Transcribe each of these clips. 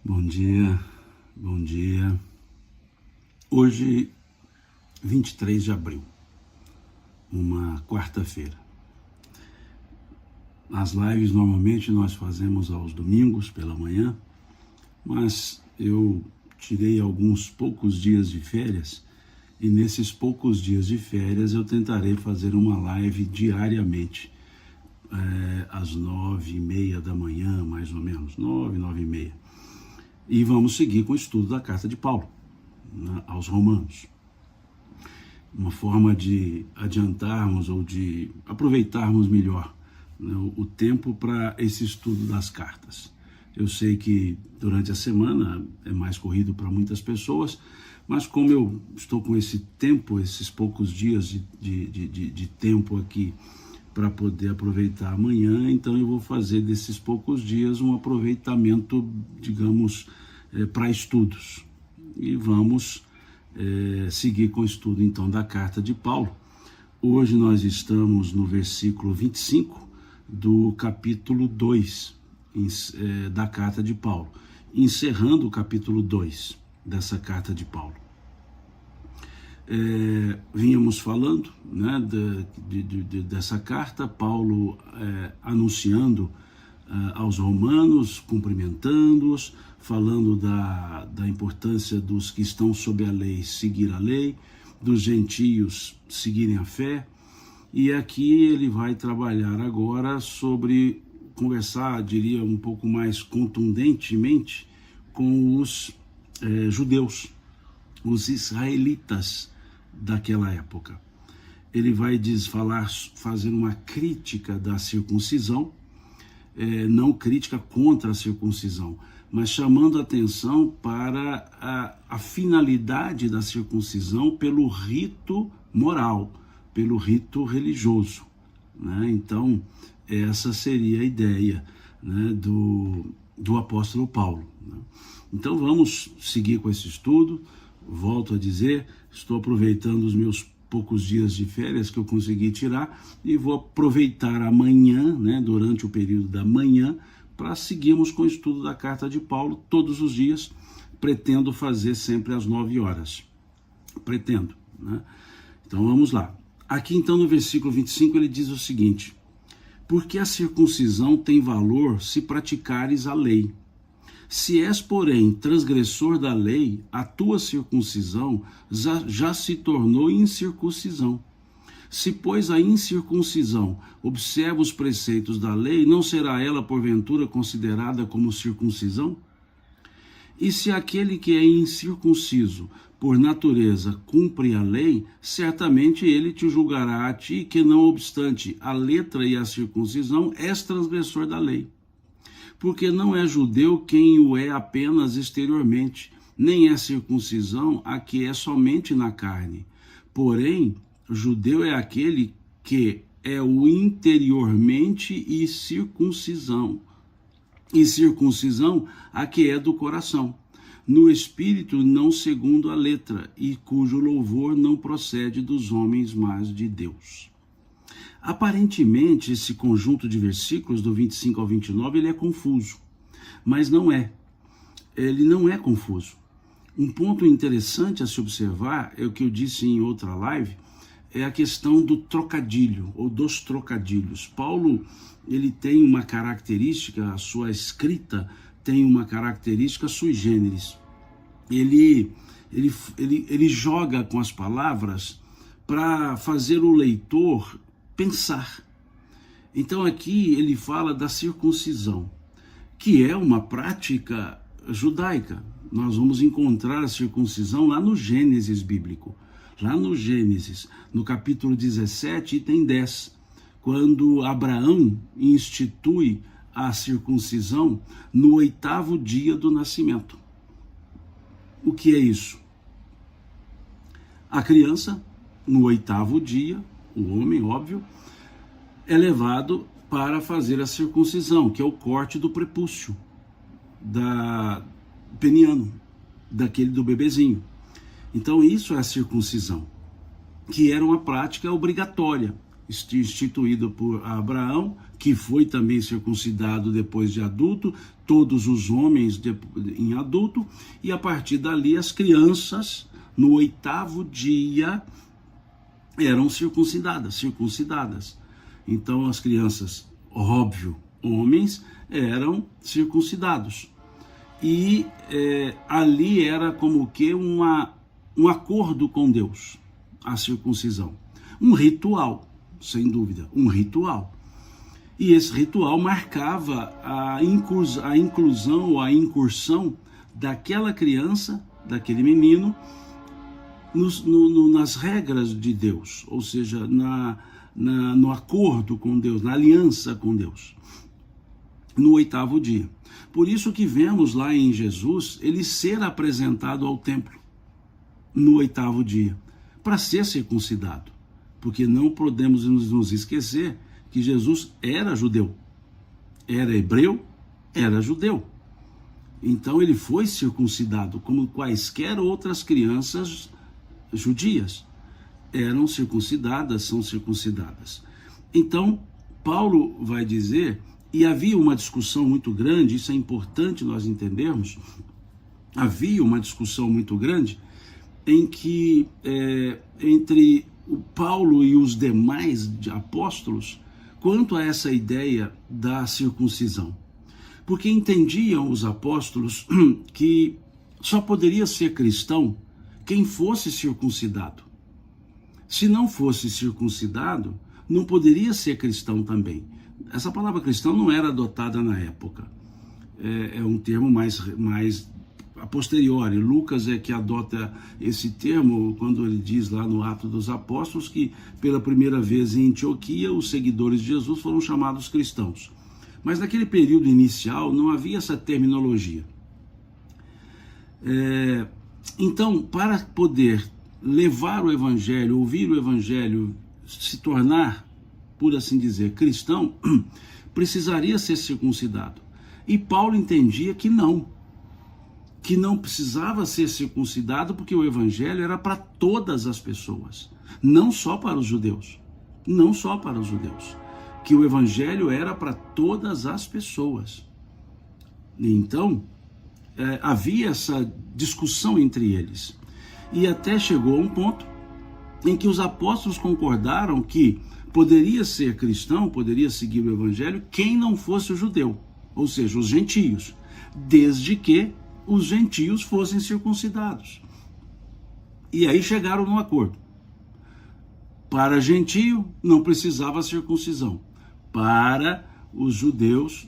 Bom dia, bom dia. Hoje, 23 de abril, uma quarta-feira. As lives normalmente nós fazemos aos domingos pela manhã, mas eu tirei alguns poucos dias de férias e nesses poucos dias de férias eu tentarei fazer uma live diariamente, às 9h30 da manhã, mais ou menos, 9h30. E vamos seguir com o estudo da carta de Paulo, né, aos Romanos. Uma forma de adiantarmos ou de aproveitarmos melhor, né, o tempo para esse estudo das cartas. Eu sei que durante a semana é mais corrido para muitas pessoas, mas como eu estou com esse tempo, esses poucos dias de tempo aqui para poder aproveitar amanhã, então eu vou fazer desses poucos dias um aproveitamento, digamos, para estudos. E vamos seguir com o estudo então da carta de Paulo. Hoje nós estamos no versículo 25 do capítulo 2 da carta de Paulo, encerrando o capítulo 2 dessa carta de Paulo. Vínhamos falando, né, dessa carta, Paulo anunciando aos romanos, cumprimentando-os, falando da importância dos que estão sob a lei seguir a lei, dos gentios seguirem a fé, e aqui ele vai trabalhar agora sobre, conversar, diria um pouco mais contundentemente, com os judeus, os israelitas daquela época. Ele vai fazer uma crítica da circuncisão, não crítica contra a circuncisão, mas chamando a atenção para a finalidade da circuncisão pelo rito moral, pelo rito religioso, né? Então, essa seria a ideia, né, do apóstolo Paulo, né? Então, vamos seguir com esse estudo. Volto a dizer, estou aproveitando os meus poucos dias de férias que eu consegui tirar e vou aproveitar amanhã, né, durante o período da manhã, para seguirmos com o estudo da carta de Paulo todos os dias. Pretendo fazer sempre às 9 horas. Pretendo, né? Então vamos lá. Aqui então no versículo 25 ele diz o seguinte: porque a circuncisão tem valor se praticares a lei. Se és, porém, transgressor da lei, a tua circuncisão já se tornou incircuncisão. Se, pois, a incircuncisão observa os preceitos da lei, não será ela, porventura, considerada como circuncisão? E se aquele que é incircunciso, por natureza, cumpre a lei, certamente ele te julgará a ti, que não obstante a letra e a circuncisão, és transgressor da lei. Porque não é judeu quem o é apenas exteriormente, nem é circuncisão a que é somente na carne. Porém, judeu é aquele que é o interiormente e circuncisão a que é do coração, no espírito não segundo a letra, e cujo louvor não procede dos homens, mas de Deus. Aparentemente, esse conjunto de versículos, do 25 ao 29, ele é confuso, mas não é. Ele não é confuso. Um ponto interessante a se observar, é o que eu disse em outra live, é a questão do trocadilho, ou dos trocadilhos. Paulo, ele tem uma característica, a sua escrita tem uma característica sui generis. Ele joga com as palavras para fazer o leitor pensar. Então aqui ele fala da circuncisão, que é uma prática judaica. Nós vamos encontrar a circuncisão lá no Gênesis bíblico, lá no Gênesis, no capítulo 17, item 10, quando Abraão institui a circuncisão no 8º dia do nascimento. O que é isso? A criança, no 8º dia, o homem, óbvio, é levado para fazer a circuncisão, que é o corte do prepúcio, peniano, daquele do bebezinho. Então isso é a circuncisão, que era uma prática obrigatória instituído por Abraão, que foi também circuncidado depois de adulto, todos os homens em adulto, e a partir dali as crianças, no 8º dia, eram circuncidadas. Então as crianças, óbvio, homens, eram circuncidados. E ali era como que um acordo com Deus, a circuncisão. Um ritual, sem dúvida, um ritual. E esse ritual marcava a inclusão ou a incursão daquela criança, daquele menino, nas regras de Deus, ou seja, no acordo com Deus, na aliança com Deus, no 8º dia. Por isso que vemos lá em Jesus ele ser apresentado ao templo no 8º dia, para ser circuncidado, porque não podemos nos esquecer que Jesus era judeu, era hebreu, era judeu. Então ele foi circuncidado, como quaisquer outras crianças judias eram circuncidadas, são circuncidadas. Então Paulo vai dizer, e havia uma discussão muito grande, isso é importante nós entendermos, havia uma discussão muito grande em que entre o Paulo e os demais apóstolos quanto a essa ideia da circuncisão, porque entendiam os apóstolos que só poderia ser cristão quem fosse circuncidado. Se não fosse circuncidado, não poderia ser cristão também. Essa palavra cristão não era adotada na época. É um termo mais a posteriori. Lucas é que adota esse termo quando ele diz lá no Atos dos Apóstolos que pela primeira vez em Antioquia os seguidores de Jesus foram chamados cristãos. Mas naquele período inicial não havia essa terminologia. Então, para poder levar o evangelho, ouvir o evangelho, se tornar, por assim dizer, cristão, precisaria ser circuncidado. E Paulo entendia que não precisava ser circuncidado, porque o evangelho era para todas as pessoas, não só para os judeus, que o evangelho era para todas as pessoas. Então, havia essa discussão entre eles, e até chegou a um ponto em que os apóstolos concordaram que poderia ser cristão, poderia seguir o evangelho quem não fosse o judeu, ou seja, os gentios, desde que os gentios fossem circuncidados. E aí chegaram num acordo. Para gentio não precisava circuncisão, para os judeus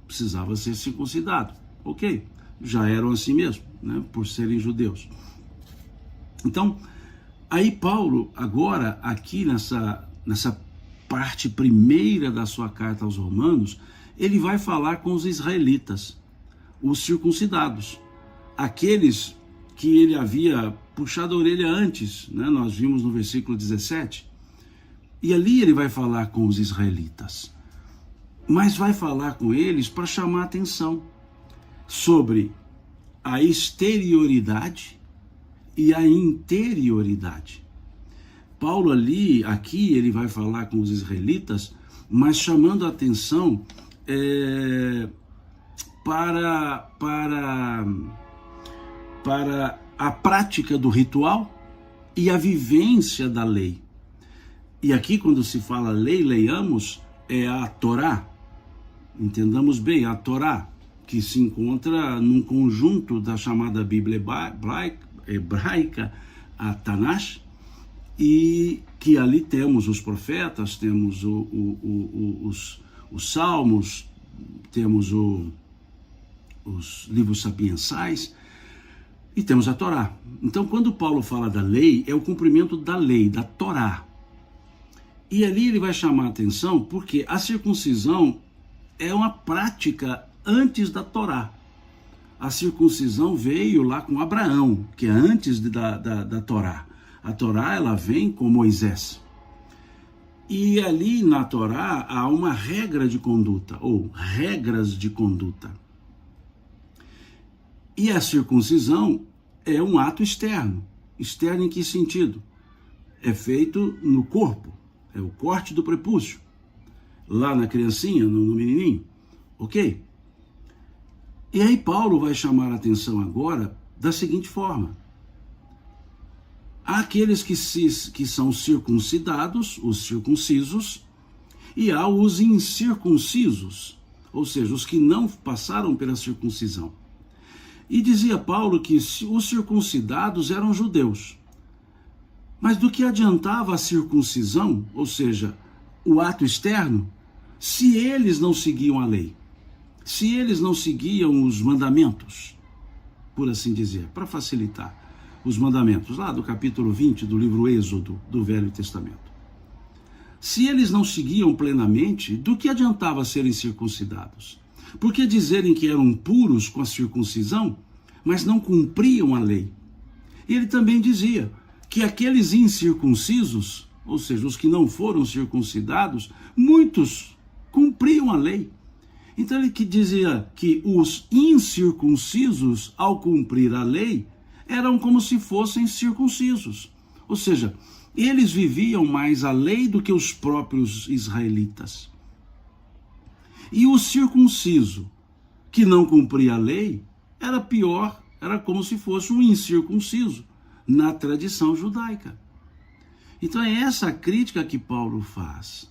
precisava ser circuncidado. Ok, já eram assim mesmo, né, por serem judeus. Então, aí Paulo, agora aqui nessa parte primeira da sua carta aos Romanos, ele vai falar com os israelitas, os circuncidados, aqueles que ele havia puxado a orelha antes, né? Nós vimos no versículo 17, e ali ele vai falar com os israelitas, mas vai falar com eles para chamar a atenção sobre a exterioridade e a interioridade. Paulo aqui ele vai falar com os israelitas, mas chamando a atenção para a prática do ritual e a vivência da lei. E aqui, quando se fala lei, leiamos, é a Torá. Entendamos bem, a Torá, que se encontra num conjunto da chamada Bíblia hebraica, a Tanash, e que ali temos os profetas, temos os salmos, temos os livros sapiensais, e temos a Torá. Então, quando Paulo fala da lei, é o cumprimento da lei, da Torá. E ali ele vai chamar a atenção porque a circuncisão é uma prática antes da Torá. A circuncisão veio lá com Abraão, que é antes da Torá. A Torá, ela vem com Moisés. E ali na Torá há uma regra de conduta, ou regras de conduta. E a circuncisão é um ato externo. Externo em que sentido? É feito no corpo, é o corte do prepúcio, lá na criancinha, no menininho, ok? E aí Paulo vai chamar a atenção agora da seguinte forma: há aqueles que são circuncidados, os circuncisos, e há os incircuncisos, ou seja, os que não passaram pela circuncisão. E dizia Paulo que os circuncidados eram judeus. Mas do que adiantava a circuncisão, ou seja, o ato externo, se eles não seguiam a lei, se eles não seguiam os mandamentos, por assim dizer, para facilitar, os mandamentos, lá do capítulo 20 do livro Êxodo, do Velho Testamento. Se eles não seguiam plenamente, do que adiantava serem circuncidados? Porque dizerem que eram puros com a circuncisão, mas não cumpriam a lei. E ele também dizia que aqueles incircuncisos, ou seja, os que não foram circuncidados, muitos cumpriam a lei. Então ele que dizia que os incircuncisos, ao cumprir a lei, eram como se fossem circuncisos. Ou seja, eles viviam mais a lei do que os próprios israelitas. E o circunciso, que não cumpria a lei, era pior, era como se fosse um incircunciso, na tradição judaica. Então é essa a crítica que Paulo faz.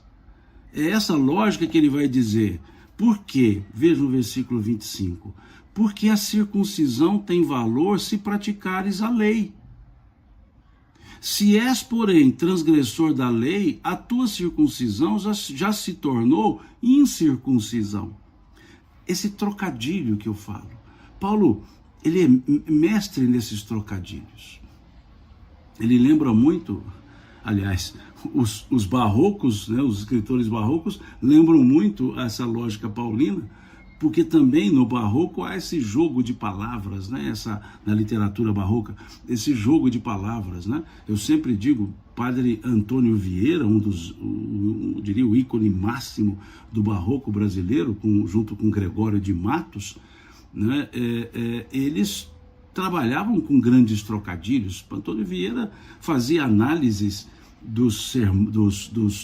É essa lógica que ele vai dizer. Por quê? Veja no versículo 25. Porque a circuncisão tem valor se praticares a lei. Se és, porém, transgressor da lei, a tua circuncisão já se tornou incircuncisão. Esse trocadilho que eu falo. Paulo, ele é mestre nesses trocadilhos. Ele lembra muito, aliás, os barrocos, né, os escritores barrocos, lembram muito essa lógica paulina, porque também no barroco há esse jogo de palavras, né? Na literatura barroca, esse jogo de palavras, né? Eu sempre digo, Padre Antônio Vieira, eu diria o ícone máximo do barroco brasileiro, junto com Gregório de Matos, né? Eles trabalhavam com grandes trocadilhos. Antônio Vieira fazia análises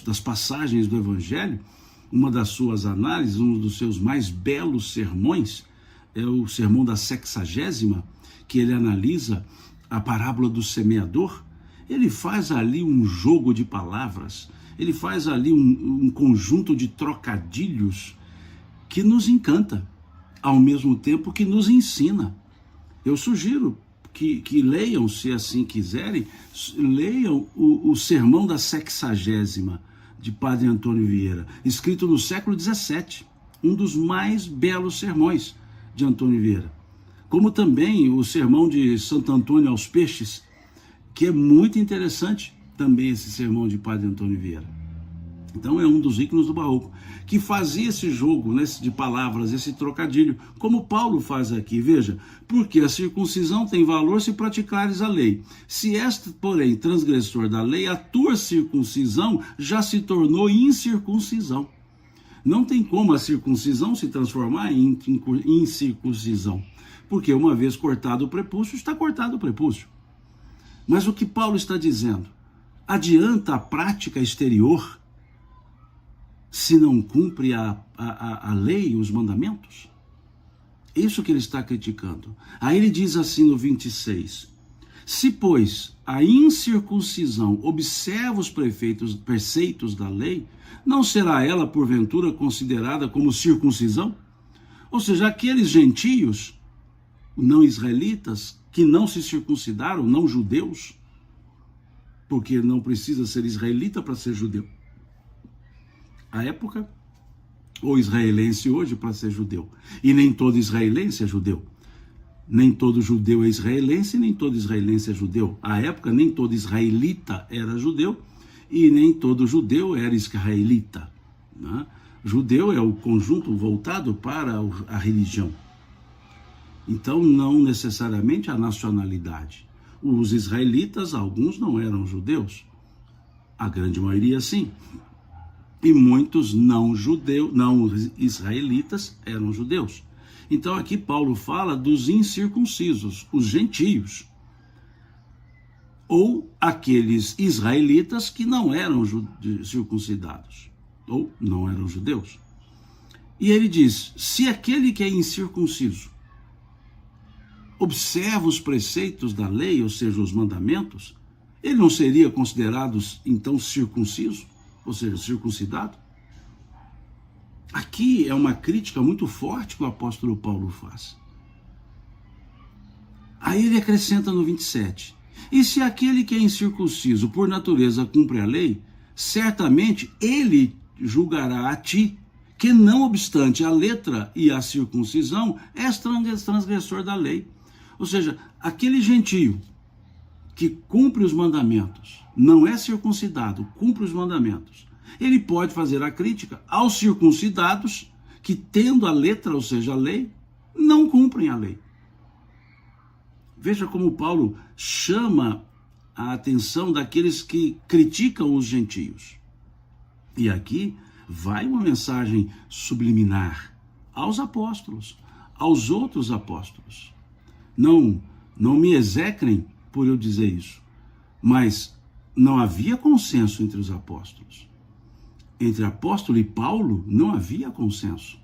das passagens do Evangelho. Uma das suas análises, um dos seus mais belos sermões, é o sermão da 60ª, que ele analisa a parábola do semeador. Ele faz ali um jogo de palavras, ele faz ali um conjunto de trocadilhos que nos encanta, ao mesmo tempo que nos ensina. Eu sugiro que leiam, se assim quiserem, leiam o sermão da 60ª, de Padre Antônio Vieira, escrito no século XVII, um dos mais belos sermões de Antônio Vieira. Como também o sermão de Santo Antônio aos Peixes, que é muito interessante também esse sermão de Padre Antônio Vieira. Então é um dos ícones do barroco, que fazia esse jogo, né, de palavras, esse trocadilho, como Paulo faz aqui. Veja, porque a circuncisão tem valor se praticares a lei. Se és, porém, transgressor da lei, a tua circuncisão já se tornou incircuncisão. Não tem como a circuncisão se transformar em incircuncisão, porque uma vez cortado o prepúcio, está cortado o prepúcio. Mas o que Paulo está dizendo? Adianta a prática exterior se não cumpre a lei, os mandamentos? Isso que ele está criticando. Aí ele diz assim no 26, se, pois, a incircuncisão observa os preceitos da lei, não será ela, porventura, considerada como circuncisão? Ou seja, aqueles gentios, não israelitas, que não se circuncidaram, não judeus, porque não precisa ser israelita para ser judeu, à época, ou israelense hoje para ser judeu. E nem todo israelense é judeu. Nem todo judeu é israelense, nem todo israelense é judeu. À época, nem todo israelita era judeu, e nem todo judeu era israelita, né? Judeu é o conjunto voltado para a religião. Então, não necessariamente a nacionalidade. Os israelitas, alguns não eram judeus. A grande maioria, sim. E muitos não israelitas eram judeus. Então aqui Paulo fala dos incircuncisos, os gentios. ou aqueles israelitas que não eram circuncidados, ou não eram judeus. E ele diz, se aquele que é incircunciso observa os preceitos da lei, ou seja, os mandamentos, ele não seria considerado, então, circunciso, ou seja, circuncidado? Aqui é uma crítica muito forte que o apóstolo Paulo faz. Aí ele acrescenta no 27, e se aquele que é incircunciso por natureza cumpre a lei, certamente ele julgará a ti, que não obstante a letra e a circuncisão, és transgressor da lei. Ou seja, aquele gentio que cumpre os mandamentos, não é circuncidado, cumpre os mandamentos, ele pode fazer a crítica aos circuncidados que, tendo a letra, ou seja, a lei, não cumprem a lei. Veja como Paulo chama a atenção daqueles que criticam os gentios. E aqui vai uma mensagem subliminar aos apóstolos, aos outros apóstolos. Não me execrem por eu dizer isso, mas não havia consenso entre os apóstolos. Entre apóstolo e Paulo não havia consenso.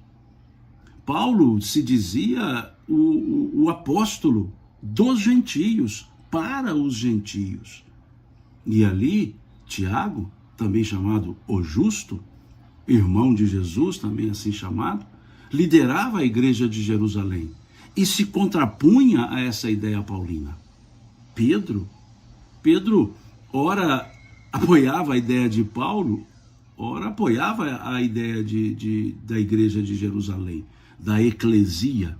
Paulo se dizia o apóstolo dos gentios, para os gentios. E ali, Tiago, também chamado o Justo, irmão de Jesus, também assim chamado, liderava a igreja de Jerusalém e se contrapunha a essa ideia paulina. Pedro, ora apoiava a ideia de Paulo, ora apoiava a ideia da igreja de Jerusalém, da eclesia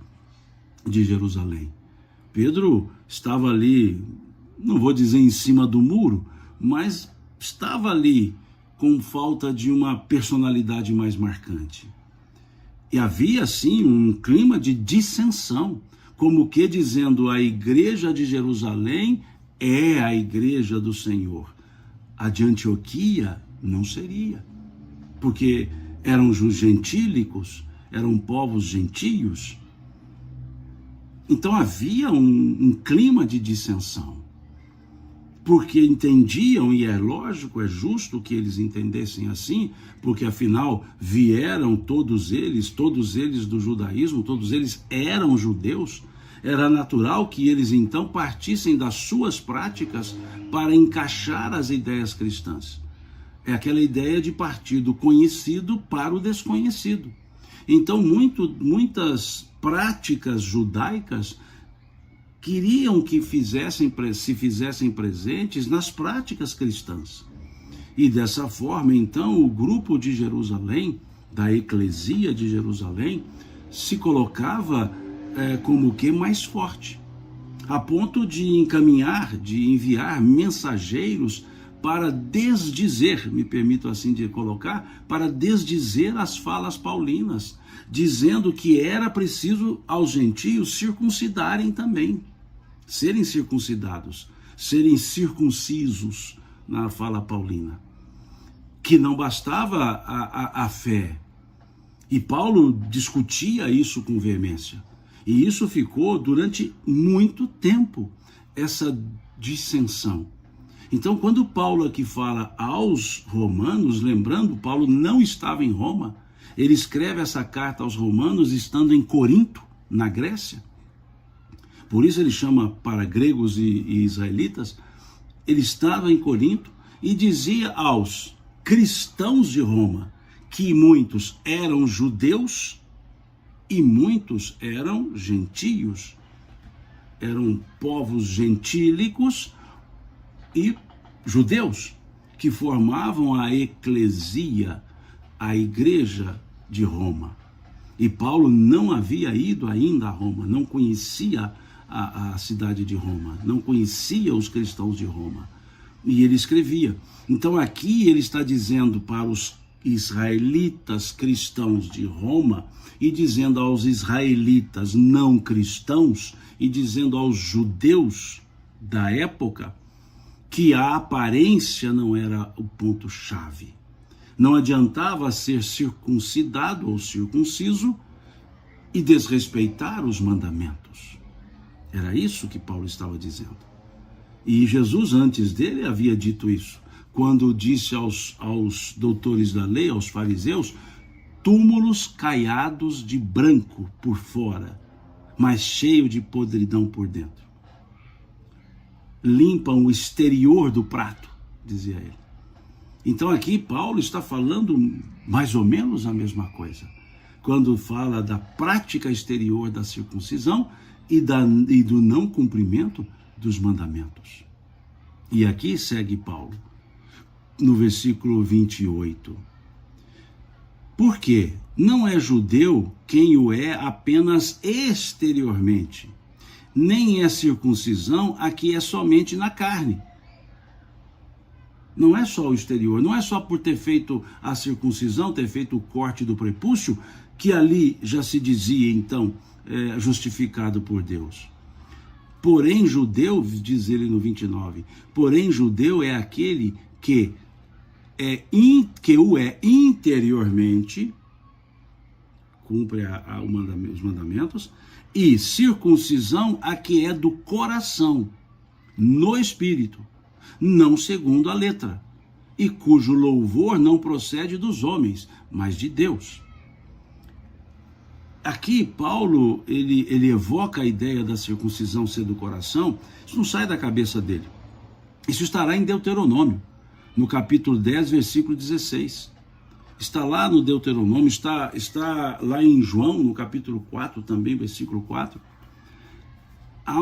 de Jerusalém. Pedro estava ali, não vou dizer em cima do muro, mas estava ali com falta de uma personalidade mais marcante. E havia, sim, um clima de dissensão, como que dizendo a igreja de Jerusalém é a igreja do Senhor. A de Antioquia não seria, porque eram gentílicos, eram povos gentios. Então havia um clima de dissensão, porque entendiam, e é lógico, é justo que eles entendessem assim, porque afinal vieram todos eles do judaísmo, todos eles eram judeus, era natural que eles então partissem das suas práticas para encaixar as ideias cristãs. É aquela ideia de partir do conhecido para o desconhecido. Então muitas práticas judaicas queriam que se fizessem presentes nas práticas cristãs. E dessa forma, então, o grupo de Jerusalém, da eclesia de Jerusalém, se colocava como que mais forte, a ponto de enviar mensageiros para desdizer, me permito assim de colocar, para desdizer as falas paulinas, dizendo que era preciso aos gentios circuncidarem também, serem circuncidados, serem circuncisos, na fala paulina, que não bastava a fé. E Paulo discutia isso com veemência. E isso ficou durante muito tempo, essa dissensão. Então, quando Paulo aqui fala aos romanos, lembrando, Paulo não estava em Roma, ele escreve essa carta aos romanos estando em Corinto, na Grécia. Por isso ele chama para gregos e israelitas. Ele estava em Corinto e dizia aos cristãos de Roma que muitos eram judeus e muitos eram gentios, eram povos gentílicos e judeus, que formavam a eclesia, a igreja de Roma. E Paulo não havia ido ainda a Roma, não conhecia a cidade de Roma, não conhecia os cristãos de Roma. E ele escrevia. Então aqui ele está dizendo para os israelitas cristãos de Roma, e dizendo aos israelitas não cristãos, e dizendo aos judeus da época, que a aparência não era o ponto-chave. Não adiantava ser circuncidado ou circunciso e desrespeitar os mandamentos. Era isso que Paulo estava dizendo. E Jesus, antes dele, havia dito isso, quando disse aos doutores da lei, aos fariseus, túmulos caiados de branco por fora, mas cheio de podridão por dentro. Limpam o exterior do prato, dizia ele. Então aqui Paulo está falando mais ou menos a mesma coisa, quando fala da prática exterior da circuncisão e do não cumprimento dos mandamentos. E aqui segue Paulo, no versículo 28. Porque não é judeu quem o é apenas exteriormente, nem é circuncisão a que é somente na carne. Não é só o exterior, não é só por ter feito a circuncisão, ter feito o corte do prepúcio, que ali já se dizia, então, justificado por Deus. Porém, judeu, diz ele no 29, porém, judeu é aquele que o é interiormente, cumpre os mandamentos, e circuncisão a que é do coração, no espírito, não segundo a letra, e cujo louvor não procede dos homens, mas de Deus. Aqui Paulo, ele evoca a ideia da circuncisão ser do coração. Isso não sai da cabeça dele. Isso estará em Deuteronômio, no capítulo 10, versículo 16. Está lá no Deuteronômio, está lá em João, no capítulo 4 também, versículo 4. Há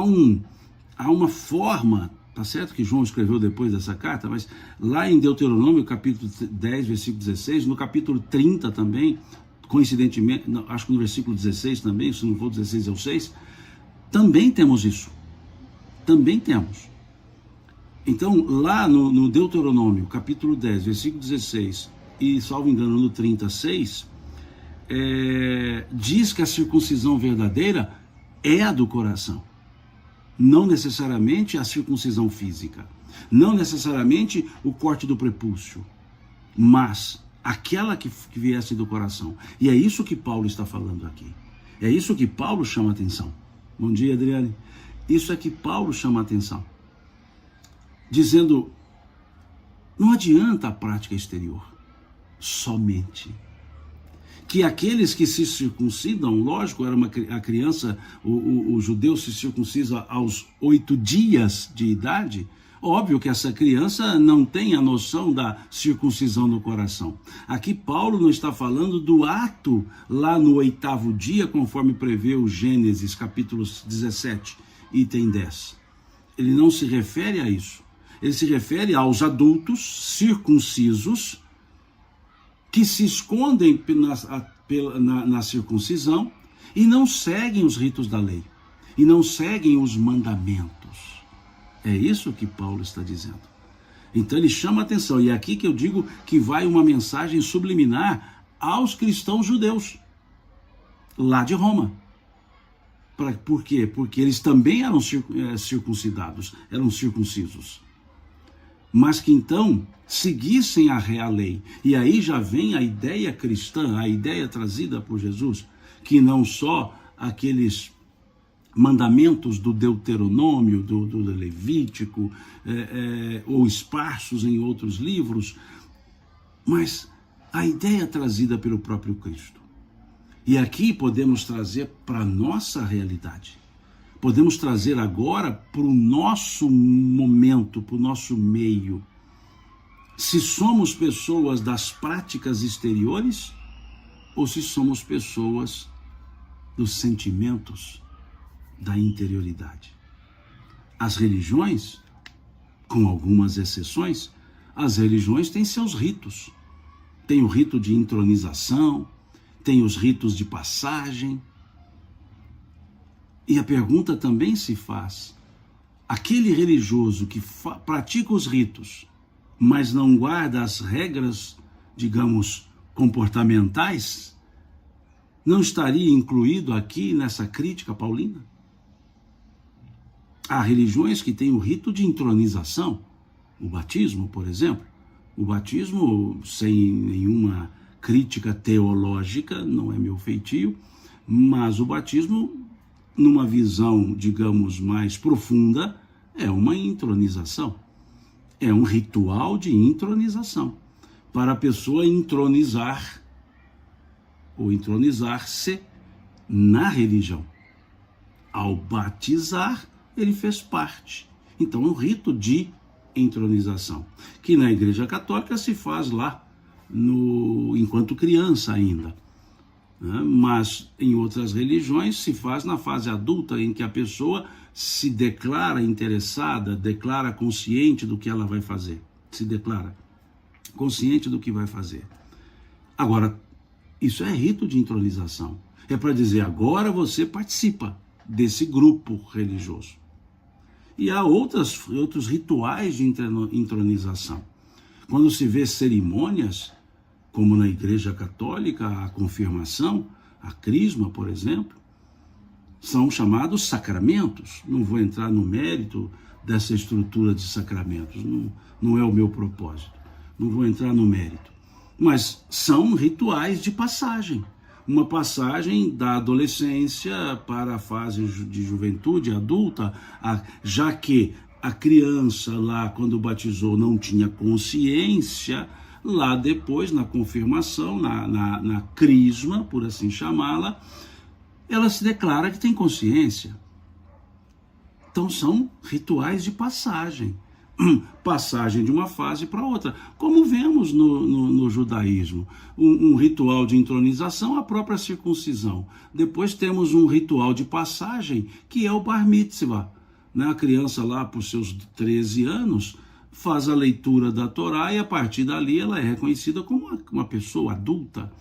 uma forma, tá certo que João escreveu depois dessa carta, mas lá em Deuteronômio, capítulo 10, versículo 16, no capítulo 30 também, coincidentemente, acho que no versículo 16 também, se não for 16 é o 6, também temos isso. Também temos. Então, lá no Deuteronômio, capítulo 10, versículo 16, e, salvo engano, no 36, diz que a circuncisão verdadeira é a do coração. Não necessariamente a circuncisão física. Não necessariamente o corte do prepúcio. Mas aquela que viesse do coração. E é isso que Paulo está falando aqui. É isso que Paulo chama a atenção. Bom dia, Adriane. Isso é que Paulo chama a atenção. Dizendo, não adianta a prática exterior. Somente. Que aqueles que se circuncidam, lógico, era a criança, o judeu se circuncisa aos 8 dias de idade, óbvio que essa criança não tem a noção da circuncisão no coração. Aqui Paulo não está falando do ato lá no 8º dia, conforme prevê o Gênesis, capítulo 17, item 10. Ele não se refere a isso. Ele se refere aos adultos circuncisos que se escondem na circuncisão e não seguem os ritos da lei, e não seguem os mandamentos. É isso que Paulo está dizendo. Então ele chama a atenção, e é aqui que eu digo que vai uma mensagem subliminar aos cristãos judeus, lá de Roma. Por quê? Porque eles também eram circuncidados, eram circuncisos. Mas que então seguissem a real lei. E aí já vem a ideia cristã, a ideia trazida por Jesus, que não só aqueles mandamentos do Deuteronômio, do Levítico, ou esparsos em outros livros, mas a ideia trazida pelo próprio Cristo. E aqui podemos trazer para a nossa realidade. Podemos trazer agora para o nosso momento, para o nosso meio. Se somos pessoas das práticas exteriores ou se somos pessoas dos sentimentos, da interioridade. As religiões, com algumas exceções, as religiões têm seus ritos. Tem o rito de intronização, tem os ritos de passagem. E a pergunta também se faz, aquele religioso que pratica os ritos, mas não guarda as regras, digamos, comportamentais, não estaria incluído aqui nessa crítica paulina? Há religiões que têm o rito de intronização, o batismo, por exemplo. O batismo, sem nenhuma crítica teológica, não é meu feitio, mas o batismo, numa visão, digamos, mais profunda, É uma intronização. É um ritual de intronização. Para a pessoa entronizar ou entronizar-se na religião. Ao batizar, ele fez parte. Então é um rito de entronização, que na Igreja Católica se faz lá enquanto criança ainda. Mas em outras religiões se faz na fase adulta, em que a pessoa se declara interessada, declara consciente do que ela vai fazer. Se declara consciente do que vai fazer. Agora, isso é rito de entronização. É para dizer, agora você participa desse grupo religioso. E há outros rituais de entronização. Quando se vê cerimônias, como na Igreja Católica, a confirmação, a crisma, por exemplo, são chamados sacramentos. Não vou entrar no mérito dessa estrutura de sacramentos, não é o meu propósito. Não vou entrar no mérito. Mas são rituais de passagem. Uma passagem da adolescência para a fase de juventude adulta, já que a criança lá, quando batizou, não tinha consciência, lá depois, na confirmação, na crisma, por assim chamá-la, ela se declara que tem consciência. Então são rituais de passagem. Passagem de uma fase para outra, como vemos no judaísmo, um ritual de entronização, a própria circuncisão. Depois temos um ritual de passagem, que é o bar mitzvah. A criança lá, por seus 13 anos, faz a leitura da Torá e a partir dali ela é reconhecida como uma pessoa adulta.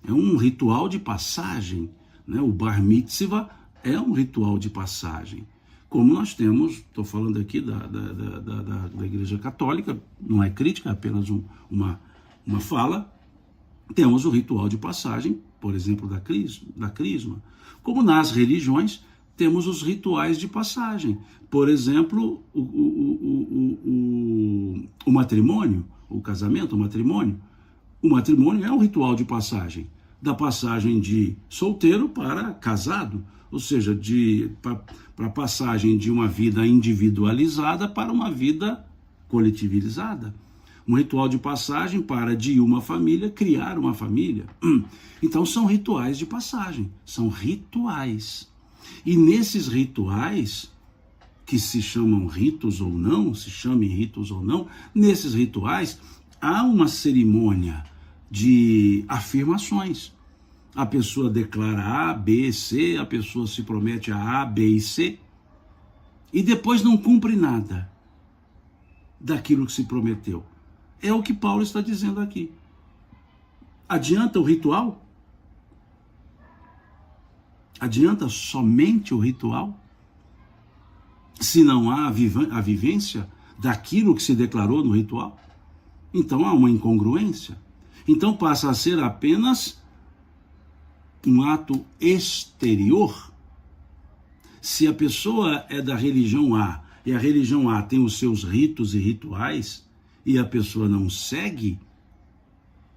É um ritual de passagem. O bar mitzvah é um ritual de passagem. Como nós temos, estou falando aqui da Igreja Católica, não é crítica, é apenas uma fala, temos o ritual de passagem, por exemplo, da crisma. Como nas religiões, temos os rituais de passagem. Por exemplo, o matrimônio, o casamento, o matrimônio. O matrimônio é um ritual de passagem, da passagem de solteiro para casado, ou seja, para a passagem de uma vida individualizada para uma vida coletivizada. Um ritual de passagem para de uma família criar uma família. Então são rituais de passagem, são rituais. E nesses rituais, que se chamam ritos ou não, se chamem ritos ou não, nesses rituais há uma cerimônia de afirmações. A pessoa declara A, B, C, a pessoa se promete a B e C, e depois não cumpre nada daquilo que se prometeu. É o que Paulo está dizendo aqui. Adianta o ritual? Adianta somente o ritual? Se não há a vivência daquilo que se declarou no ritual? Então há uma incongruência. Então passa a ser apenas um ato exterior. Se a pessoa é da religião A e a religião A tem os seus ritos e rituais e a pessoa não segue,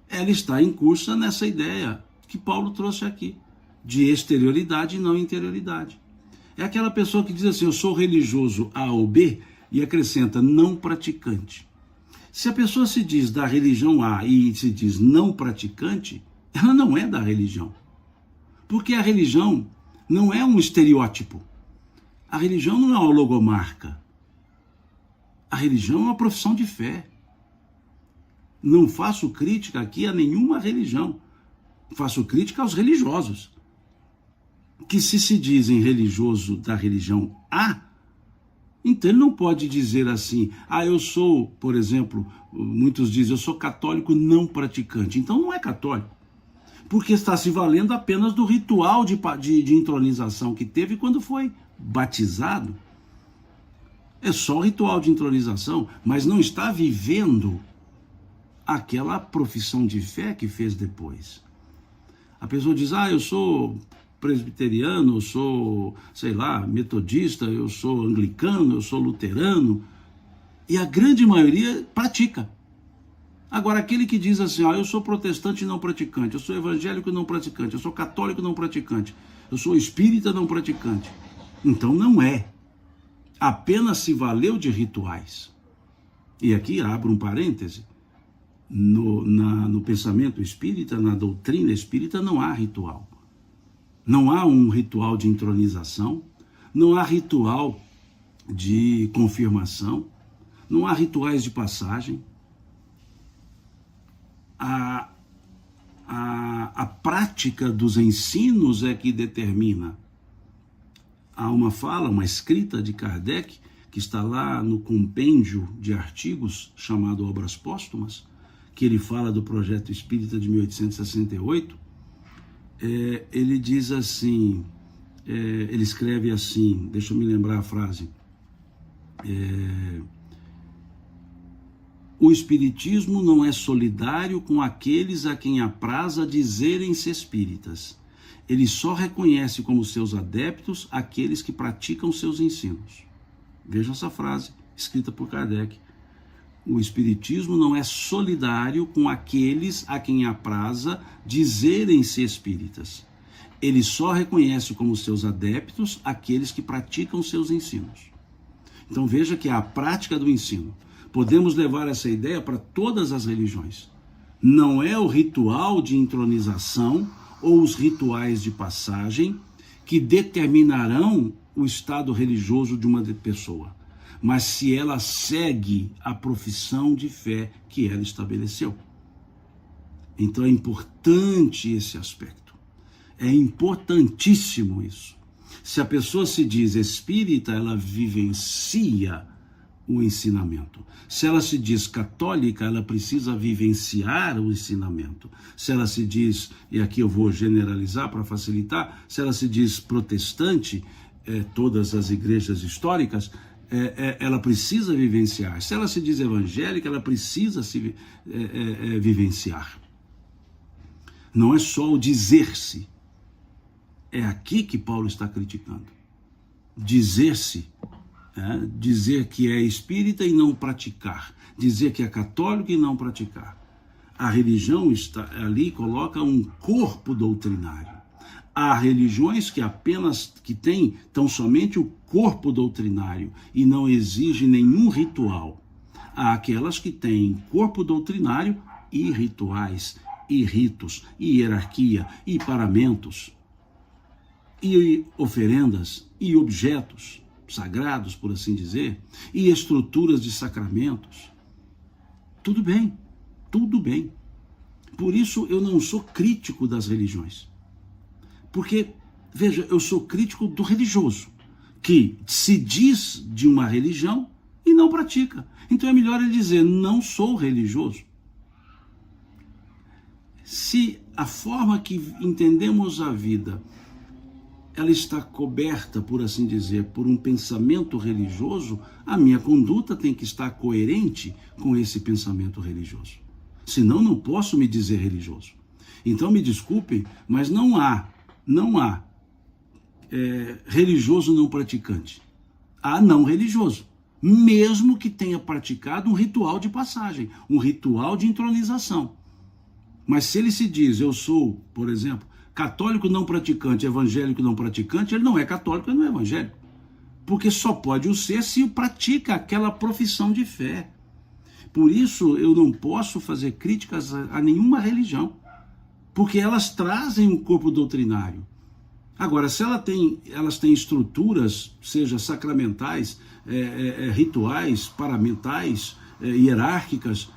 ela está incursa nessa ideia que Paulo trouxe aqui, de exterioridade e não interioridade. É aquela pessoa que diz assim, eu sou religioso A ou B, e acrescenta não praticante. Se a pessoa se diz da religião A e se diz não praticante, ela não é da religião. Porque a religião não é um estereótipo. A religião não é uma logomarca. A religião é uma profissão de fé. Não faço crítica aqui a nenhuma religião. Faço crítica aos religiosos, que se dizem religioso da religião A, então ele não pode dizer assim, eu sou, por exemplo, muitos dizem, eu sou católico não praticante. Então não é católico, porque está se valendo apenas do ritual de entronização que teve quando foi batizado. É só o ritual de entronização, mas não está vivendo aquela profissão de fé que fez depois. A pessoa diz, eu sou presbiteriano, eu sou, sei lá, metodista, eu sou anglicano, eu sou luterano, e a grande maioria pratica. Agora, aquele que diz assim, eu sou protestante não praticante, eu sou evangélico não praticante, eu sou católico não praticante, eu sou espírita não praticante. Então não é. apenas se valeu de rituais. E aqui abro um parêntese, no pensamento espírita, na doutrina espírita, não há ritual. Não há um ritual de entronização, não há ritual de confirmação, não há rituais de passagem. A prática dos ensinos é que determina. Há uma fala, uma escrita de Kardec, que está lá no compêndio de artigos chamado Obras Póstumas, que ele fala do Projeto Espírita de 1868, ele diz assim, ele escreve assim, deixa eu me lembrar a frase, o Espiritismo não é solidário com aqueles a quem apraza dizerem-se espíritas. Ele só reconhece como seus adeptos aqueles que praticam seus ensinos. Veja essa frase, escrita por Kardec. O Espiritismo não é solidário com aqueles a quem apraza dizerem-se espíritas. Ele só reconhece como seus adeptos aqueles que praticam seus ensinos. Então veja que é a prática do ensino. Podemos levar essa ideia para todas as religiões. Não é o ritual de entronização ou os rituais de passagem que determinarão o estado religioso de uma pessoa, mas se ela segue a profissão de fé que ela estabeleceu. Então é importante esse aspecto. É importantíssimo isso. Se a pessoa se diz espírita, ela vivencia o ensinamento. Se ela se diz católica, ela precisa vivenciar o ensinamento. Se ela se diz, e aqui eu vou generalizar para facilitar, se ela se diz protestante, todas as igrejas históricas, ela precisa vivenciar. Se ela se diz evangélica, ela precisa se vivenciar. Não é só o dizer-se. É aqui que Paulo está criticando. Dizer-se. Dizer que é espírita e não praticar, dizer que é católico e não praticar. A religião está ali, coloca um corpo doutrinário. Há religiões que têm tão somente o corpo doutrinário e não exigem nenhum ritual. Há aquelas que têm corpo doutrinário e rituais, e ritos, e hierarquia, e paramentos, e oferendas, e objetos sagrados, por assim dizer, e estruturas de sacramentos. Tudo bem, tudo bem. Por isso eu não sou crítico das religiões. Porque, veja, eu sou crítico do religioso, que se diz de uma religião e não pratica. Então é melhor ele dizer, não sou religioso. Se a forma que entendemos a vida ela está coberta, por assim dizer, por um pensamento religioso, a minha conduta tem que estar coerente com esse pensamento religioso. Senão, não posso me dizer religioso. Então, me desculpem, mas não há religioso não praticante. Há não religioso, mesmo que tenha praticado um ritual de passagem, um ritual de entronização. Mas se ele se diz, eu sou, por exemplo, católico não praticante, evangélico não praticante, ele não é católico, ele não é evangélico. Porque só pode o ser se pratica aquela profissão de fé. Por isso, eu não posso fazer críticas a nenhuma religião, porque elas trazem um corpo doutrinário. Agora, se elas têm estruturas, seja sacramentais, rituais, paramentais, hierárquicas,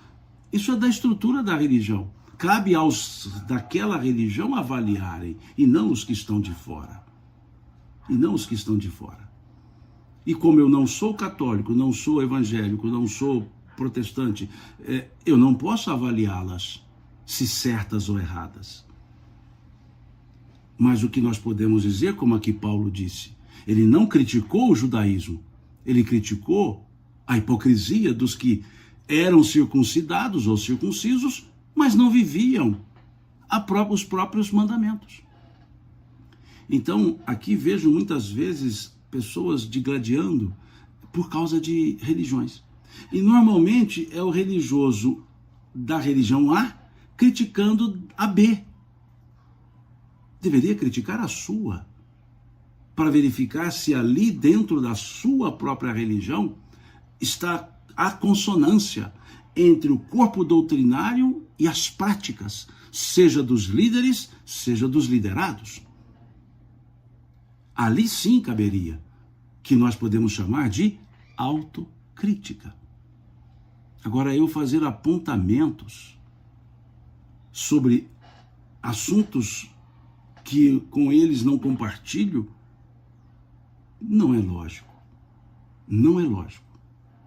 isso é da estrutura da religião. Cabe aos daquela religião avaliarem, e não os que estão de fora. E não os que estão de fora. E como eu não sou católico, não sou evangélico, não sou protestante, eu não posso avaliá-las se certas ou erradas. Mas o que nós podemos dizer, como aqui Paulo disse, ele não criticou o judaísmo, ele criticou a hipocrisia dos que eram circuncidados ou circuncisos, mas não viviam os próprios mandamentos. Então, aqui vejo muitas vezes pessoas digladiando por causa de religiões. E normalmente é o religioso da religião A criticando a B. Deveria criticar a sua, para verificar se ali dentro da sua própria religião está a consonância entre o corpo doutrinário e as práticas, seja dos líderes, seja dos liderados. Ali sim caberia, que nós podemos chamar de autocrítica. Agora, eu fazer apontamentos sobre assuntos que com eles não compartilho, não é lógico. Não é lógico.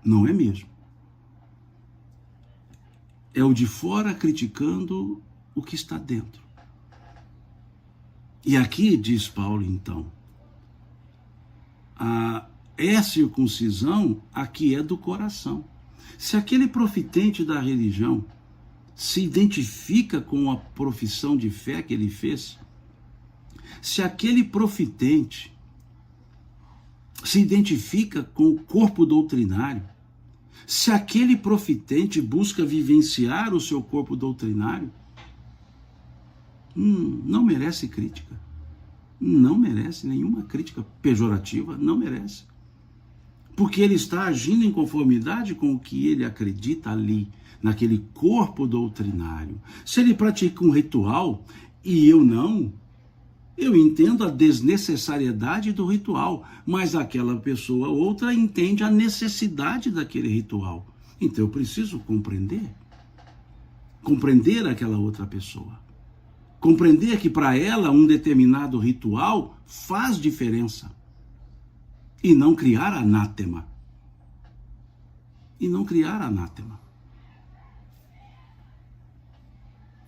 Não é mesmo. É o de fora criticando o que está dentro. E aqui, diz Paulo, então, é circuncisão a que é do coração. Se aquele profitente da religião se identifica com a profissão de fé que ele fez, se aquele profitente se identifica com o corpo doutrinário, se aquele profitente busca vivenciar o seu corpo doutrinário, não merece crítica. Não merece nenhuma crítica pejorativa, não merece. Porque ele está agindo em conformidade com o que ele acredita ali, naquele corpo doutrinário. Se ele pratica um ritual e eu não, eu entendo a desnecessariedade do ritual, mas aquela pessoa outra entende a necessidade daquele ritual. Então eu preciso compreender aquela outra pessoa. Compreender que para ela um determinado ritual faz diferença. E não criar anátema.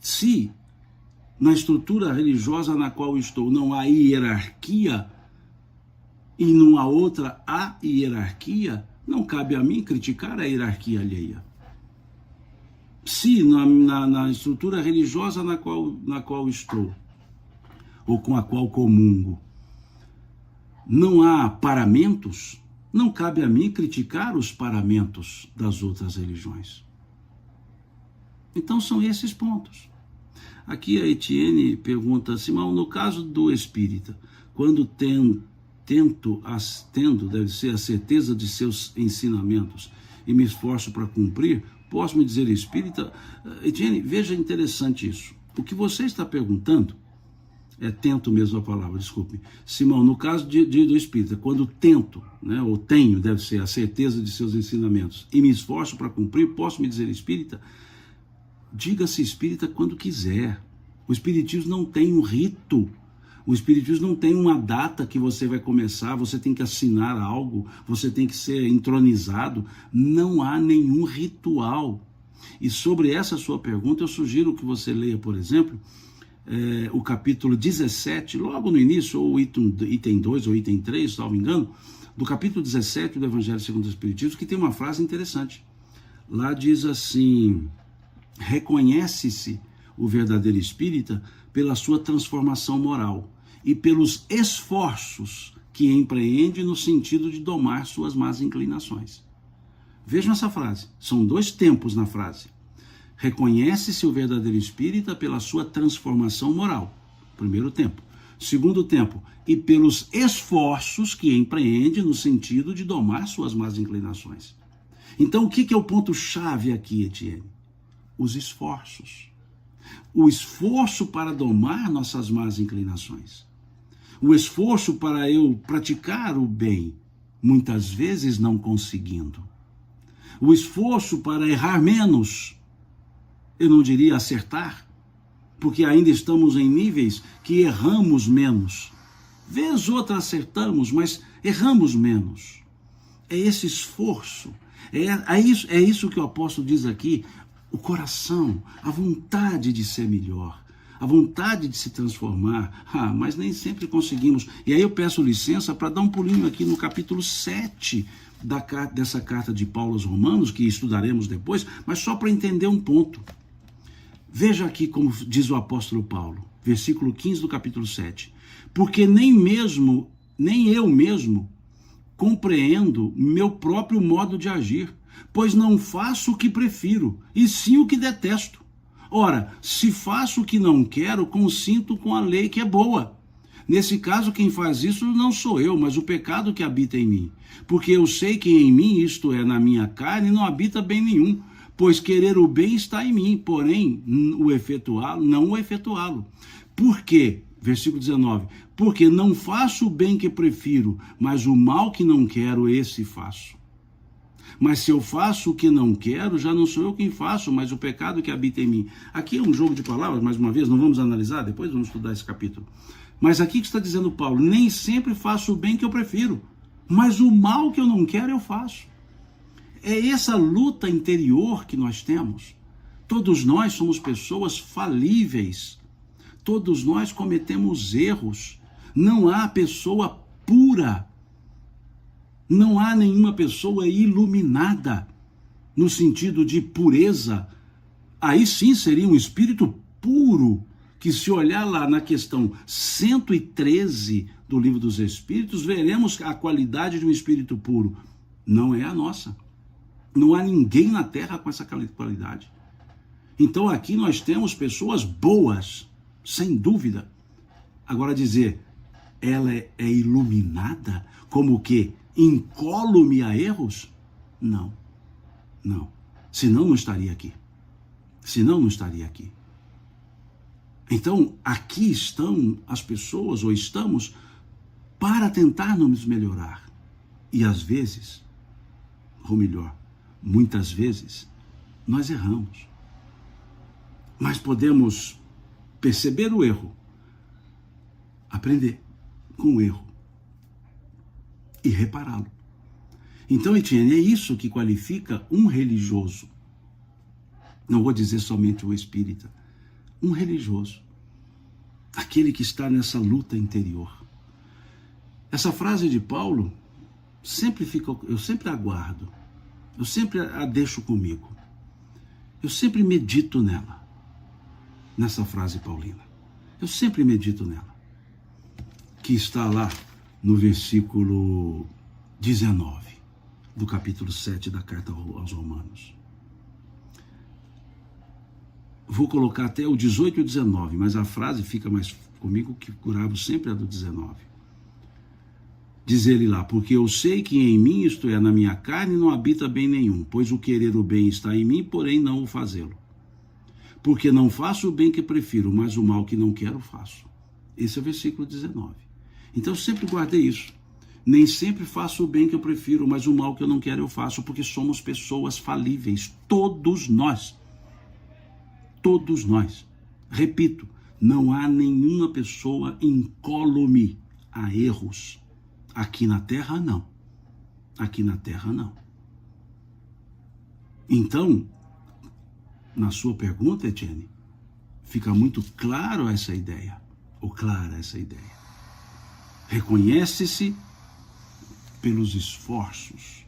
Se na estrutura religiosa na qual estou não há hierarquia e numa outra há hierarquia, não cabe a mim criticar a hierarquia alheia. Se na estrutura religiosa na qual estou, ou com a qual comungo, não há paramentos, não cabe a mim criticar os paramentos das outras religiões. Então são esses pontos. Aqui a Etienne pergunta, Simão, no caso do espírita, quando tendo, deve ser a certeza de seus ensinamentos e me esforço para cumprir, posso me dizer espírita? Etienne, veja interessante isso. O que você está perguntando, tento mesmo a palavra, desculpe. Simão, no caso do espírita, quando tento, ou tenho, deve ser a certeza de seus ensinamentos e me esforço para cumprir, posso me dizer espírita? Diga-se espírita quando quiser. O espiritismo não tem um rito. O espiritismo não tem uma data que você vai começar, você tem que assinar algo, você tem que ser entronizado. Não há nenhum ritual. E sobre essa sua pergunta, eu sugiro que você leia, por exemplo, o capítulo 17, logo no início, ou item 2 ou item 3, salvo engano, do capítulo 17 do Evangelho segundo o Espiritismo, que tem uma frase interessante. Lá diz assim: reconhece-se o verdadeiro espírita pela sua transformação moral e pelos esforços que empreende no sentido de domar suas más inclinações. Vejam essa frase, são 2 tempos na frase. Reconhece-se o verdadeiro espírita pela sua transformação moral, primeiro tempo. Segundo tempo, e pelos esforços que empreende no sentido de domar suas más inclinações. Então, o que é o ponto-chave aqui, Etienne? Os esforços. O esforço para domar nossas más inclinações. O esforço para eu praticar o bem, muitas vezes não conseguindo. O esforço para errar menos, eu não diria acertar, porque ainda estamos em níveis que erramos menos. Vez outra acertamos, mas erramos menos. É esse esforço, é isso que o apóstolo diz aqui, o coração, a vontade de ser melhor, a vontade de se transformar, mas nem sempre conseguimos. E aí eu peço licença para dar um pulinho aqui no capítulo 7 dessa carta de Paulo aos Romanos, que estudaremos depois, mas só para entender um ponto. Veja aqui como diz o apóstolo Paulo, versículo 15 do capítulo 7. Porque nem eu mesmo compreendo meu próprio modo de agir, pois não faço o que prefiro, e sim o que detesto. Ora, se faço o que não quero, consinto com a lei que é boa. Nesse caso, quem faz isso não sou eu, mas o pecado que habita em mim. Porque eu sei que em mim, isto é, na minha carne, não habita bem nenhum. Pois querer o bem está em mim, porém, o efetuá-lo, não o efetuá-lo. Por quê? Versículo 19. Porque não faço o bem que prefiro, mas o mal que não quero, esse faço. Mas se eu faço o que não quero, já não sou eu quem faço, mas o pecado que habita em mim. Aqui é um jogo de palavras, mais uma vez, não vamos analisar, depois vamos estudar esse capítulo. Mas aqui que está dizendo Paulo, nem sempre faço o bem que eu prefiro, mas o mal que eu não quero eu faço. É essa luta interior que nós temos. Todos nós somos pessoas falíveis. Todos nós cometemos erros. Não há pessoa pura. Não há nenhuma pessoa iluminada, no sentido de pureza. Aí sim seria um espírito puro, que se olhar lá na questão 113 do Livro dos Espíritos, veremos a qualidade de um espírito puro. Não é a nossa. Não há ninguém na Terra com essa qualidade. Então aqui nós temos pessoas boas, sem dúvida. Agora dizer, ela é iluminada, como que incólume a erros? Não, não. Senão não estaria aqui. Senão não estaria aqui. Então, aqui estão as pessoas, ou estamos, para tentar nos melhorar. E às vezes, ou melhor, muitas vezes, nós erramos. Mas podemos perceber o erro, aprender com o erro e repará-lo. Então, Etienne, é isso que qualifica um religioso. Não vou dizer somente o espírita. Um religioso, aquele que está nessa luta interior. Essa frase de Paulo eu sempre aguardo, eu sempre a deixo comigo, eu sempre medito nela, nessa frase paulina, eu sempre medito nela, que está lá no versículo 19 do capítulo 7 da carta aos Romanos. Vou colocar até o 18 e o 19, mas a frase fica mais comigo, que gravo sempre a do 19. Diz ele lá, porque eu sei que em mim, isto é, na minha carne, não habita bem nenhum, pois o querer o bem está em mim, porém não o fazê-lo. Porque não faço o bem que prefiro, mas o mal que não quero faço. Esse é o versículo 19. Então eu sempre guardei isso. Nem sempre faço o bem que eu prefiro, mas o mal que eu não quero eu faço, porque somos pessoas falíveis, todos nós. Todos nós. Repito, não há nenhuma pessoa incólume a erros. Aqui na Terra, não. Aqui na Terra, não. Então, na sua pergunta, Etienne, fica muito claro essa ideia, ou clara essa ideia. Reconhece-se pelos esforços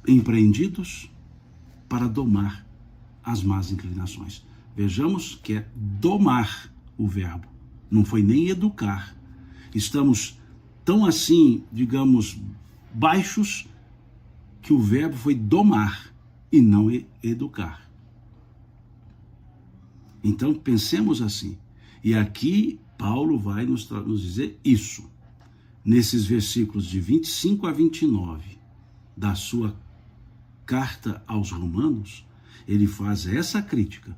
empreendidos para domar as más inclinações. Vejamos que é domar o verbo, não foi nem educar. Estamos tão assim, digamos, baixos, que o verbo foi domar e não educar. Então pensemos assim. E aqui Paulo vai nos dizer isso. Nesses versículos de 25 a 29 da sua carta aos Romanos, ele faz essa crítica.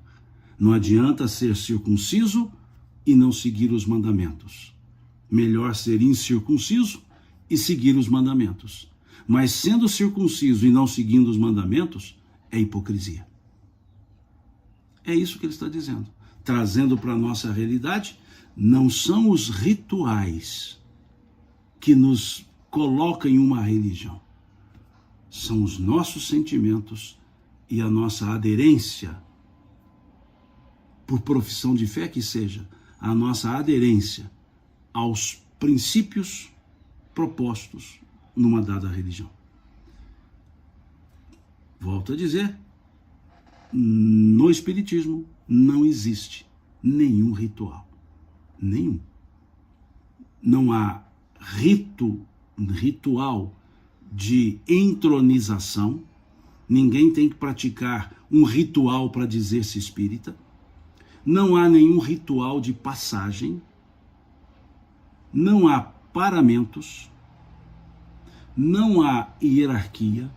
Não adianta ser circunciso e não seguir os mandamentos. Melhor ser incircunciso e seguir os mandamentos. Mas sendo circunciso e não seguindo os mandamentos, é hipocrisia. É isso que ele está dizendo. Trazendo para a nossa realidade, não são os rituais que nos colocam em uma religião. São os nossos sentimentos e a nossa aderência, por profissão de fé que seja, a nossa aderência aos princípios propostos numa dada religião. Volto a dizer, no Espiritismo não existe nenhum ritual. Nenhum. Não há ritual de entronização. Ninguém tem que praticar um ritual para dizer-se espírita. não há nenhum ritual de passagem, não há paramentos, não há hierarquia,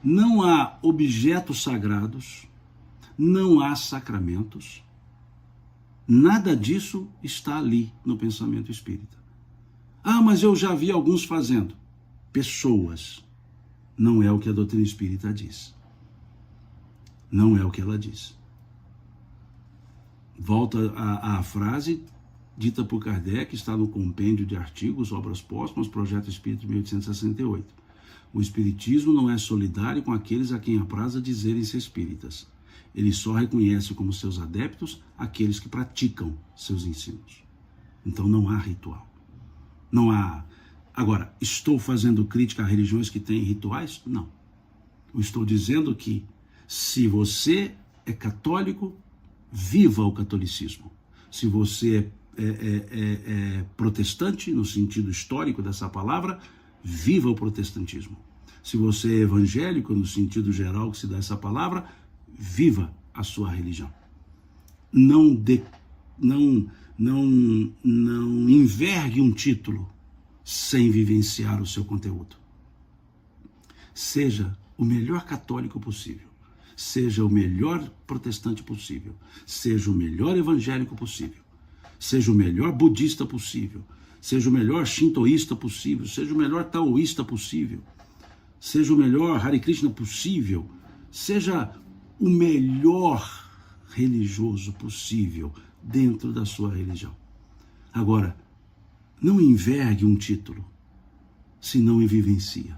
não há objetos sagrados, não há sacramentos. Nada disso está ali no pensamento espírita. Ah, mas eu já vi alguns fazendo. Pessoas. Não é o que a doutrina espírita diz. Não é o que ela diz. Volta à frase dita por Kardec, está no compêndio de artigos, obras póstumas, Projeto Espírita de 1868. O espiritismo não é solidário com aqueles a quem apraza dizerem-se espíritas. Ele só reconhece como seus adeptos aqueles que praticam seus ensinos. Então não há ritual. Não há... Agora, estou fazendo crítica a religiões que têm rituais? Não. Eu estou dizendo que se você é católico, viva o catolicismo. Se você é protestante, no sentido histórico dessa palavra, viva o protestantismo. Se você é evangélico, no sentido geral que se dá essa palavra, viva a sua religião. Não envergue um título sem vivenciar o seu conteúdo. Seja o melhor católico possível, seja o melhor protestante possível, seja o melhor evangélico possível, seja o melhor budista possível, seja o melhor shintoísta possível, seja o melhor taoísta possível, seja o melhor Hare Krishna possível, seja o melhor religioso possível dentro da sua religião. Agora, não envergue um título se não vivencia.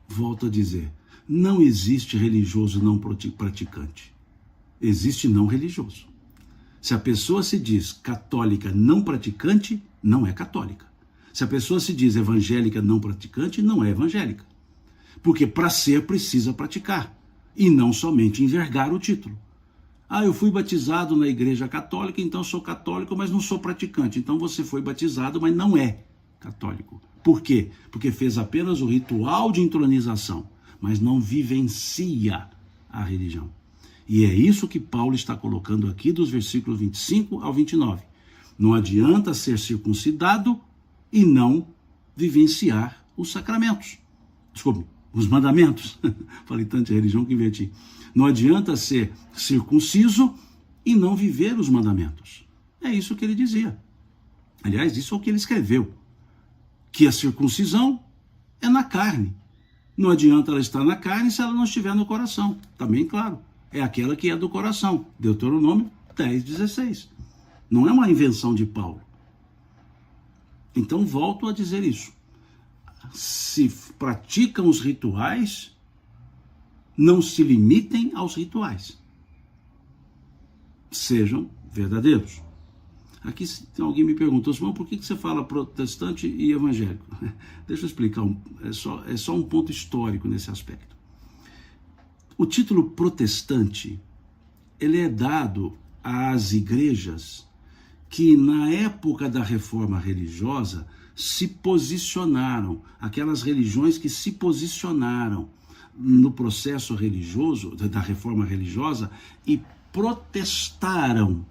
Volto a dizer, não existe religioso não praticante. Existe não religioso. Se a pessoa se diz católica não praticante, não é católica. Se a pessoa se diz evangélica não praticante, não é evangélica. Porque para ser precisa praticar. E não somente envergar o título. Ah, eu fui batizado na igreja católica, então sou católico, mas não sou praticante. Então você foi batizado, mas não é católico. Por quê? Porque fez apenas o ritual de entronização, mas não vivencia a religião. E é isso que Paulo está colocando aqui dos versículos 25 ao 29. Não adianta ser circuncidado e não vivenciar os sacramentos. Desculpe. Os mandamentos, falei tanto de religião que inverti. Não adianta ser circunciso e não viver os mandamentos. É isso que ele dizia. Aliás, isso é o que ele escreveu. Que a circuncisão é na carne. Não adianta ela estar na carne se ela não estiver no coração. Também, claro, é aquela que é do coração. Deuteronômio 10:16. Não é uma invenção de Paulo. Então, volto a dizer isso. Se praticam os rituais, não se limitem aos rituais. Sejam verdadeiros. Aqui alguém me perguntou, Simão, por que você fala protestante e evangélico? Deixa eu explicar, é só um ponto histórico nesse aspecto. O título protestante, ele é dado às igrejas que na época da reforma religiosa se posicionaram, aquelas religiões que se posicionaram no processo religioso, da reforma religiosa, e protestaram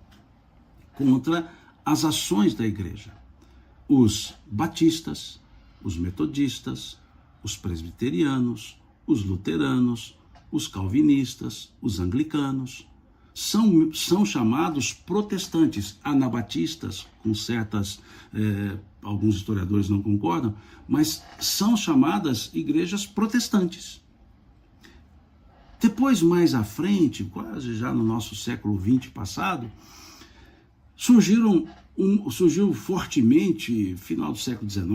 contra as ações da igreja. Os batistas, os metodistas, os presbiterianos, os luteranos, os calvinistas, os anglicanos, são chamados protestantes, anabatistas, com certas, alguns historiadores não concordam, mas são chamadas igrejas protestantes. Depois, mais à frente, quase já no nosso século XX passado, surgiu fortemente, final do século XIX,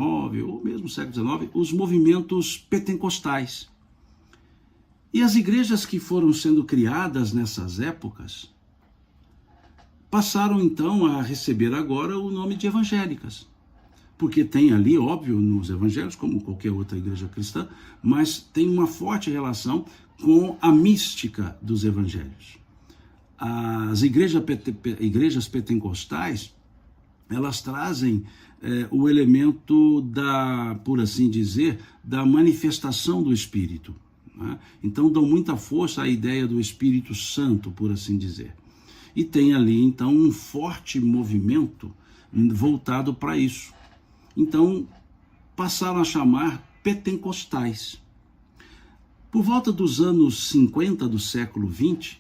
ou mesmo século XIX, os movimentos pentecostais. E as igrejas que foram sendo criadas nessas épocas passaram então a receber agora o nome de evangélicas. Porque tem ali, óbvio, nos evangelhos, como qualquer outra igreja cristã, mas tem uma forte relação com a mística dos evangelhos. As igrejas pentecostais, elas trazem o elemento da, por assim dizer, da manifestação do Espírito. Né? Então dão muita força à ideia do Espírito Santo, por assim dizer. E tem ali, então, um forte movimento voltado para isso. Então, passaram a chamar pentecostais. Por volta dos anos 50 do século XX,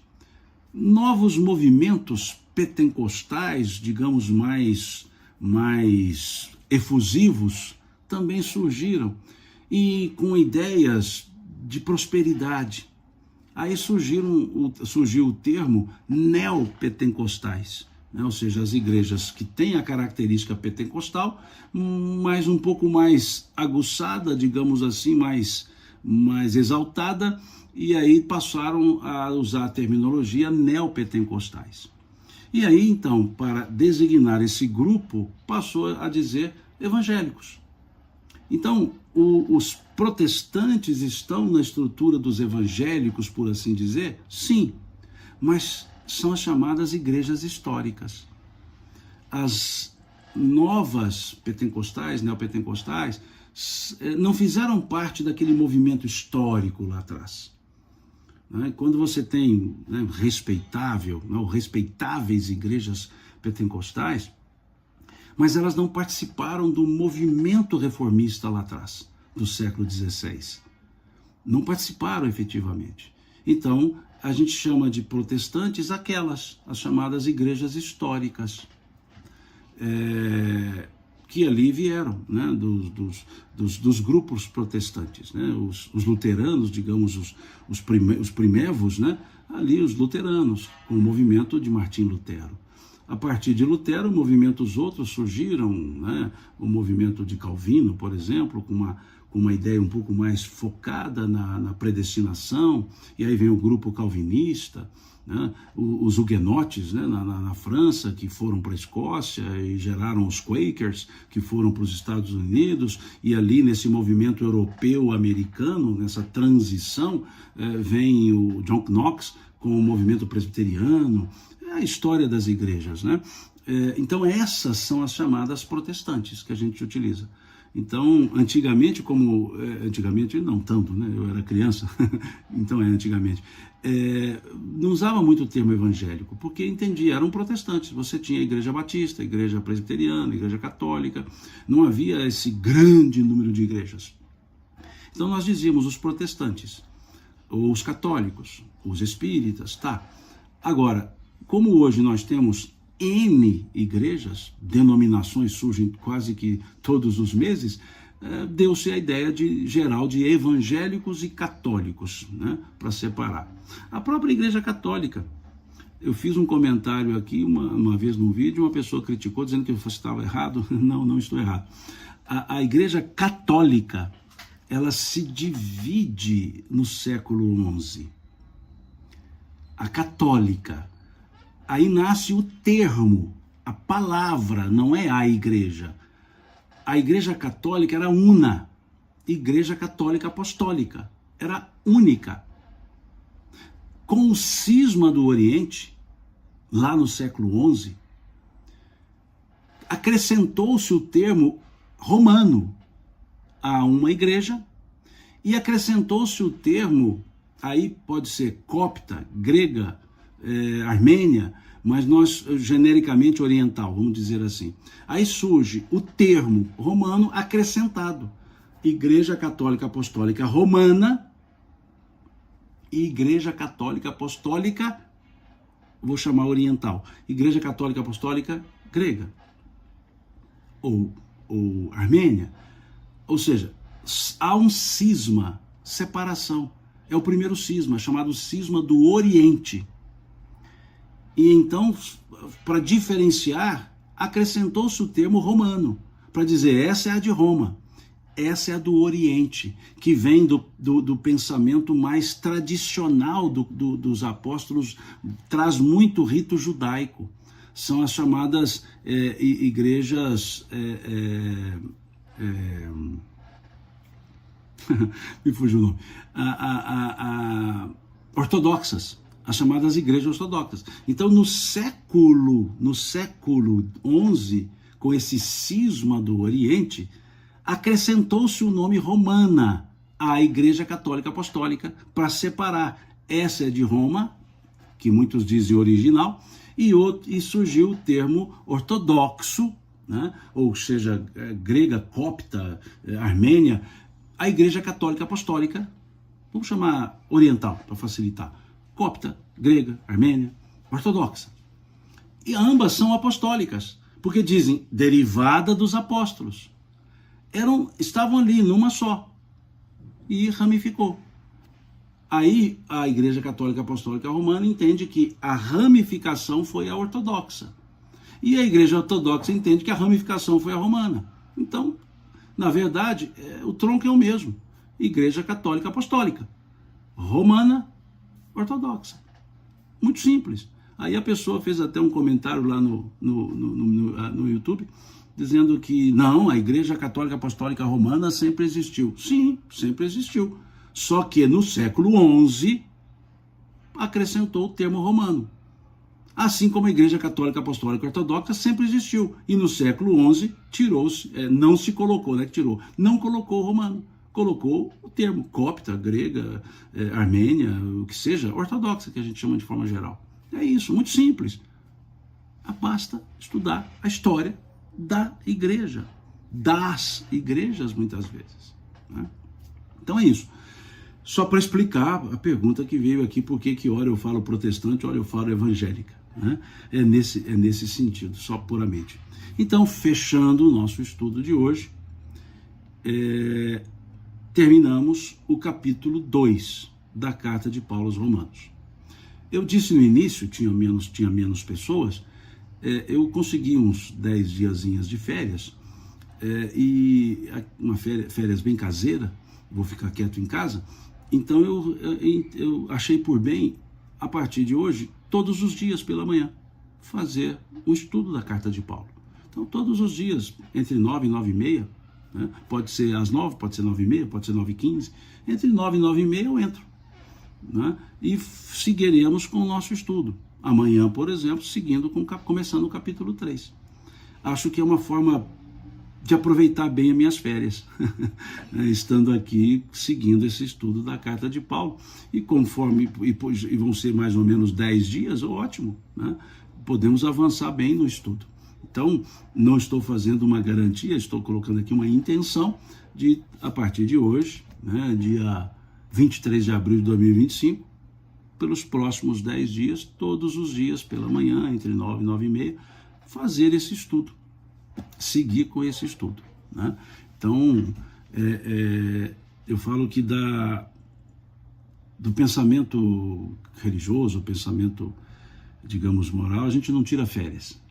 novos movimentos pentecostais, digamos, mais efusivos, também surgiram, e com ideias de prosperidade. Aí surgiu o termo neopentecostais, né? Ou seja, as igrejas que têm a característica pentecostal, mas um pouco mais aguçada, digamos assim, mais exaltada, e aí passaram a usar a terminologia neopentecostais. E aí, então, para designar esse grupo, passou a dizer evangélicos. Então, os protestantes estão na estrutura dos evangélicos, por assim dizer? Sim, mas são as chamadas igrejas históricas. As novas pentecostais, neopentecostais, não fizeram parte daquele movimento histórico lá atrás. Quando você tem respeitáveis igrejas pentecostais, mas elas não participaram do movimento reformista lá atrás, do século XVI. Não participaram efetivamente. Então, a gente chama de protestantes as chamadas igrejas históricas, que ali vieram, né, dos grupos protestantes, né, os luteranos, digamos, os primevos, né, ali os luteranos, com o movimento de Martim Lutero. A partir de Lutero, movimentos outros surgiram, né, o movimento de Calvino, por exemplo, com uma ideia um pouco mais focada na predestinação, e aí vem o grupo calvinista, né, os huguenotes, né, na França, que foram para a Escócia e geraram os Quakers, que foram para os Estados Unidos, e ali nesse movimento europeu-americano, nessa transição, vem o John Knox com o movimento presbiteriano, a história das igrejas, né? Então essas são as chamadas protestantes que a gente utiliza. Então, antigamente não tanto, né? Eu era criança, então antigamente, não usava muito o termo evangélico, porque entendia, eram protestantes. Você tinha a igreja batista, a igreja presbiteriana, a igreja católica, não havia esse grande número de igrejas. Então nós dizíamos os protestantes, ou os católicos, os espíritas, tá? Agora, como hoje nós temos N igrejas, denominações surgem quase que todos os meses, deu-se a ideia geral de evangélicos e católicos, né, para separar. A própria Igreja Católica, eu fiz um comentário aqui uma vez num vídeo, uma pessoa criticou dizendo que eu estava errado. Não estou errado. A Igreja Católica, ela se divide no século XI. A católica. Aí nasce o termo, a palavra, não é a igreja. A igreja católica era una, igreja católica apostólica, era única. Com o cisma do Oriente, lá no século XI, acrescentou-se o termo romano a uma igreja e acrescentou-se o termo, aí pode ser copta, grega, armênia, mas nós genericamente oriental, vamos dizer assim. Aí surge o termo romano acrescentado, Igreja Católica Apostólica Romana e Igreja Católica Apostólica, vou chamar oriental, Igreja Católica Apostólica grega ou armênia. Ou seja, há um cisma, separação. É o primeiro cisma, chamado cisma do Oriente. E então, para diferenciar, acrescentou-se o termo romano, para dizer, essa é a de Roma, essa é a do Oriente, que vem do pensamento mais tradicional dos apóstolos, traz muito rito judaico. São as chamadas igrejas... me fugiu o nome. Ortodoxas. As chamadas igrejas ortodoxas. Então, no século XI, com esse cisma do Oriente, acrescentou-se o nome romana à Igreja Católica Apostólica para separar. Essa é de Roma, que muitos dizem original, e surgiu o termo ortodoxo, né? Ou seja, grega, copta, armênia, a Igreja Católica Apostólica, vamos chamar oriental para facilitar, copta, grega, armênia, ortodoxa. E ambas são apostólicas, porque dizem derivada dos apóstolos. Estavam ali numa só e ramificou. Aí a Igreja Católica Apostólica Romana entende que a ramificação foi a ortodoxa. E a Igreja Ortodoxa entende que a ramificação foi a romana. Então, na verdade, o tronco é o mesmo. Igreja Católica Apostólica. Romana, ortodoxa. Muito simples. Aí a pessoa fez até um comentário lá no YouTube, dizendo que não, a Igreja Católica Apostólica Romana sempre existiu. Sim, sempre existiu. Só que no século XI acrescentou o termo romano. Assim como a Igreja Católica Apostólica Ortodoxa sempre existiu. E no século XI tirou-se, não se colocou, né? Tirou, não colocou o romano. Colocou o termo copta, grega, armênia, o que seja, ortodoxa, que a gente chama de forma geral. É isso, muito simples. Basta estudar a história da igreja, das igrejas, muitas vezes, né? Então é isso. Só para explicar a pergunta que veio aqui, por que hora eu falo protestante, hora eu falo evangélica, né? É nesse sentido, só puramente. Então, fechando o nosso estudo de hoje, terminamos o capítulo 2 da carta de Paulo aos Romanos. Eu disse no início, tinha menos pessoas, eu consegui uns 10 diazinhas de férias, e uma férias bem caseira, vou ficar quieto em casa. Então eu achei por bem, a partir de hoje, todos os dias pela manhã, fazer o estudo da carta de Paulo. Então todos os dias, entre 9 e 9 e meia, né? Pode ser às 9, pode ser 9 e meia, pode ser 9 e 15, entre 9 e 9 e meia eu entro, né? E seguiremos com o nosso estudo. Amanhã, por exemplo, começando o capítulo 3. Acho que é uma forma de aproveitar bem as minhas férias, estando aqui, seguindo esse estudo da carta de Paulo, e vão ser mais ou menos 10 dias, ótimo, né? Podemos avançar bem no estudo. Então, não estou fazendo uma garantia, estou colocando aqui uma intenção de, a partir de hoje, né, dia 23 de abril de 2025, pelos próximos 10 dias, todos os dias pela manhã, entre 9 e 9 e meia, fazer esse estudo, seguir com esse estudo, né? Então, eu falo que do pensamento religioso, o pensamento, digamos, moral, a gente não tira férias.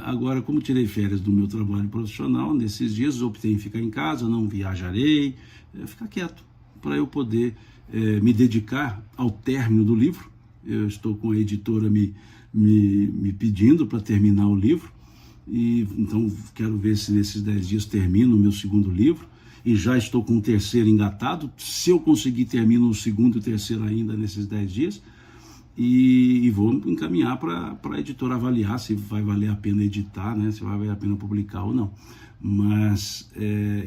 Agora, como tirei férias do meu trabalho profissional, nesses dias optei em ficar em casa, não viajarei, ficar quieto, para eu poder me dedicar ao término do livro. Eu estou com a editora me pedindo para terminar o livro, e então quero ver se nesses 10 dias termino o meu segundo livro, e já estou com o terceiro engatado. Se eu conseguir, termino o segundo e o terceiro ainda nesses 10 dias, e vou encaminhar para a editora avaliar se vai valer a pena editar, né? Se vai valer a pena publicar ou não. Mas,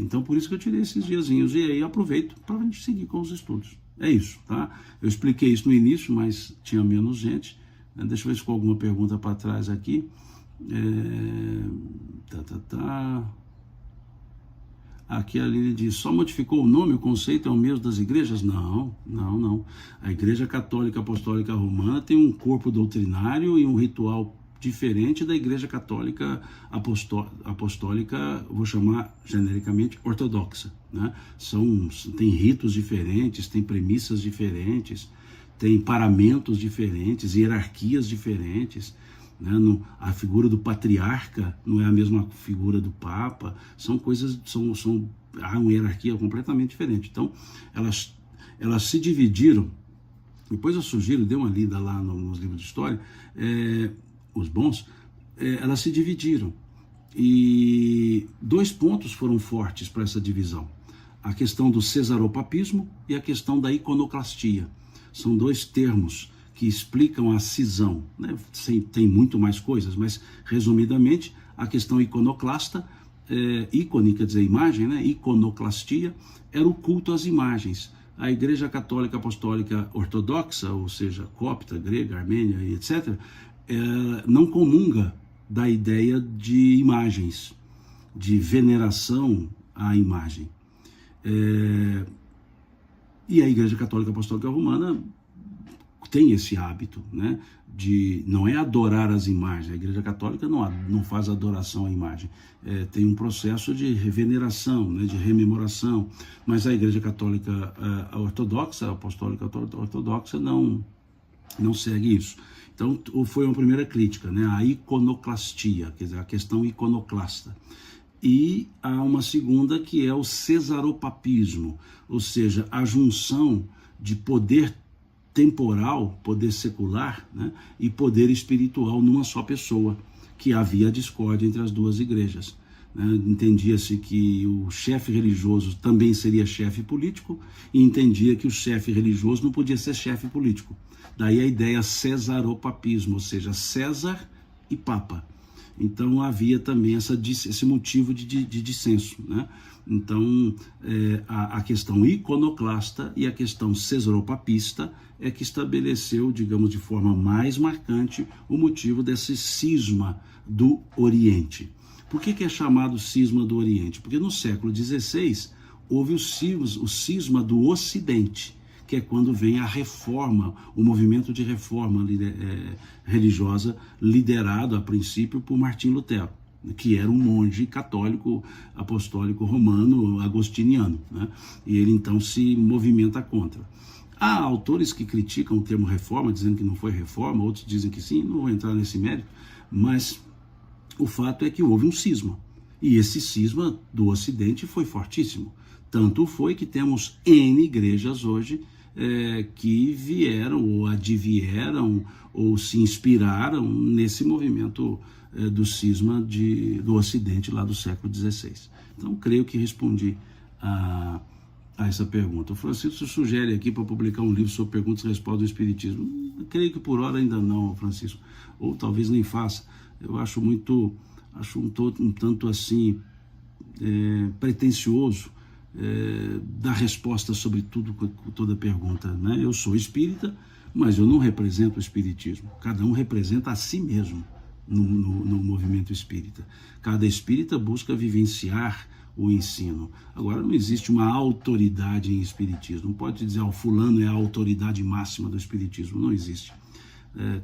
então por isso que eu tirei esses diazinhos, e aí aproveito para a gente seguir com os estudos. É isso, tá? Eu expliquei isso no início, mas tinha menos gente. Deixa eu ver se ficou alguma pergunta para trás aqui. Aqui a Lili diz, só modificou o nome, o conceito é o mesmo das igrejas? Não. A Igreja Católica Apostólica Romana tem um corpo doutrinário e um ritual diferente da Igreja Católica Apostólica, vou chamar genericamente ortodoxa, né? Tem ritos diferentes, tem premissas diferentes, tem paramentos diferentes, hierarquias diferentes, né? A figura do patriarca não é a mesma figura do papa, são coisas, há uma hierarquia completamente diferente. Então, elas se dividiram. Depois eu sugiro, dê uma lida lá nos livros de história, os bons, elas se dividiram. E 2 pontos foram fortes para essa divisão: a questão do cesaropapismo e a questão da iconoclastia. São 2 termos que explicam a cisão, né? Tem muito mais coisas, mas resumidamente a questão iconoclasta, ícone quer dizer imagem, né? Iconoclastia era o culto às imagens. A Igreja Católica Apostólica Ortodoxa, ou seja, copta, grega, armênia e etc., não comunga da ideia de imagens, de veneração à imagem. E a Igreja Católica Apostólica Romana tem esse hábito, né, de não é adorar as imagens. A Igreja Católica não faz adoração à imagem, tem um processo de veneração, né, de rememoração, mas a Igreja Católica Ortodoxa, a Apostólica Ortodoxa, não segue isso. Então, foi uma primeira crítica, né, a iconoclastia, quer dizer, a questão iconoclasta. E há uma segunda que é o cesaropapismo, ou seja, a junção de poder temporal, poder secular, né, e poder espiritual numa só pessoa, que havia discórdia entre as duas igrejas. Entendia-se que o chefe religioso também seria chefe político, e entendia que o chefe religioso não podia ser chefe político. Daí a ideia cesaropapismo, ou seja, César e Papa. Então havia também esse motivo de dissenso, né? Então a questão iconoclasta e a questão cesaropapista é que estabeleceu, digamos, de forma mais marcante o motivo desse cisma do Oriente. Por que é chamado cisma do Oriente? Porque no século XVI houve o cisma do Ocidente, que é quando vem a reforma, o movimento de reforma religiosa liderado a princípio por Martim Lutero, que era um monge católico apostólico romano agostiniano, né? E ele então se movimenta contra. Há autores que criticam o termo reforma, dizendo que não foi reforma, outros dizem que sim, não vou entrar nesse mérito, mas o fato é que houve um cisma, e esse cisma do Ocidente foi fortíssimo. Tanto foi que temos N igrejas hoje que vieram ou advieram ou se inspiraram nesse movimento do cisma do Ocidente lá do século XVI. Então, creio que respondi a essa pergunta. O Francisco sugere aqui para publicar um livro sobre perguntas e respostas do Espiritismo. Creio que por hora ainda não, Francisco, ou talvez nem faça. Eu acho um tanto assim pretensioso dar resposta sobre tudo, toda pergunta, né? Eu sou espírita, mas eu não represento o espiritismo. Cada um representa a si mesmo no movimento espírita. Cada espírita busca vivenciar o ensino. Agora, não existe uma autoridade em espiritismo. Não pode dizer, fulano é a autoridade máxima do espiritismo. Não existe.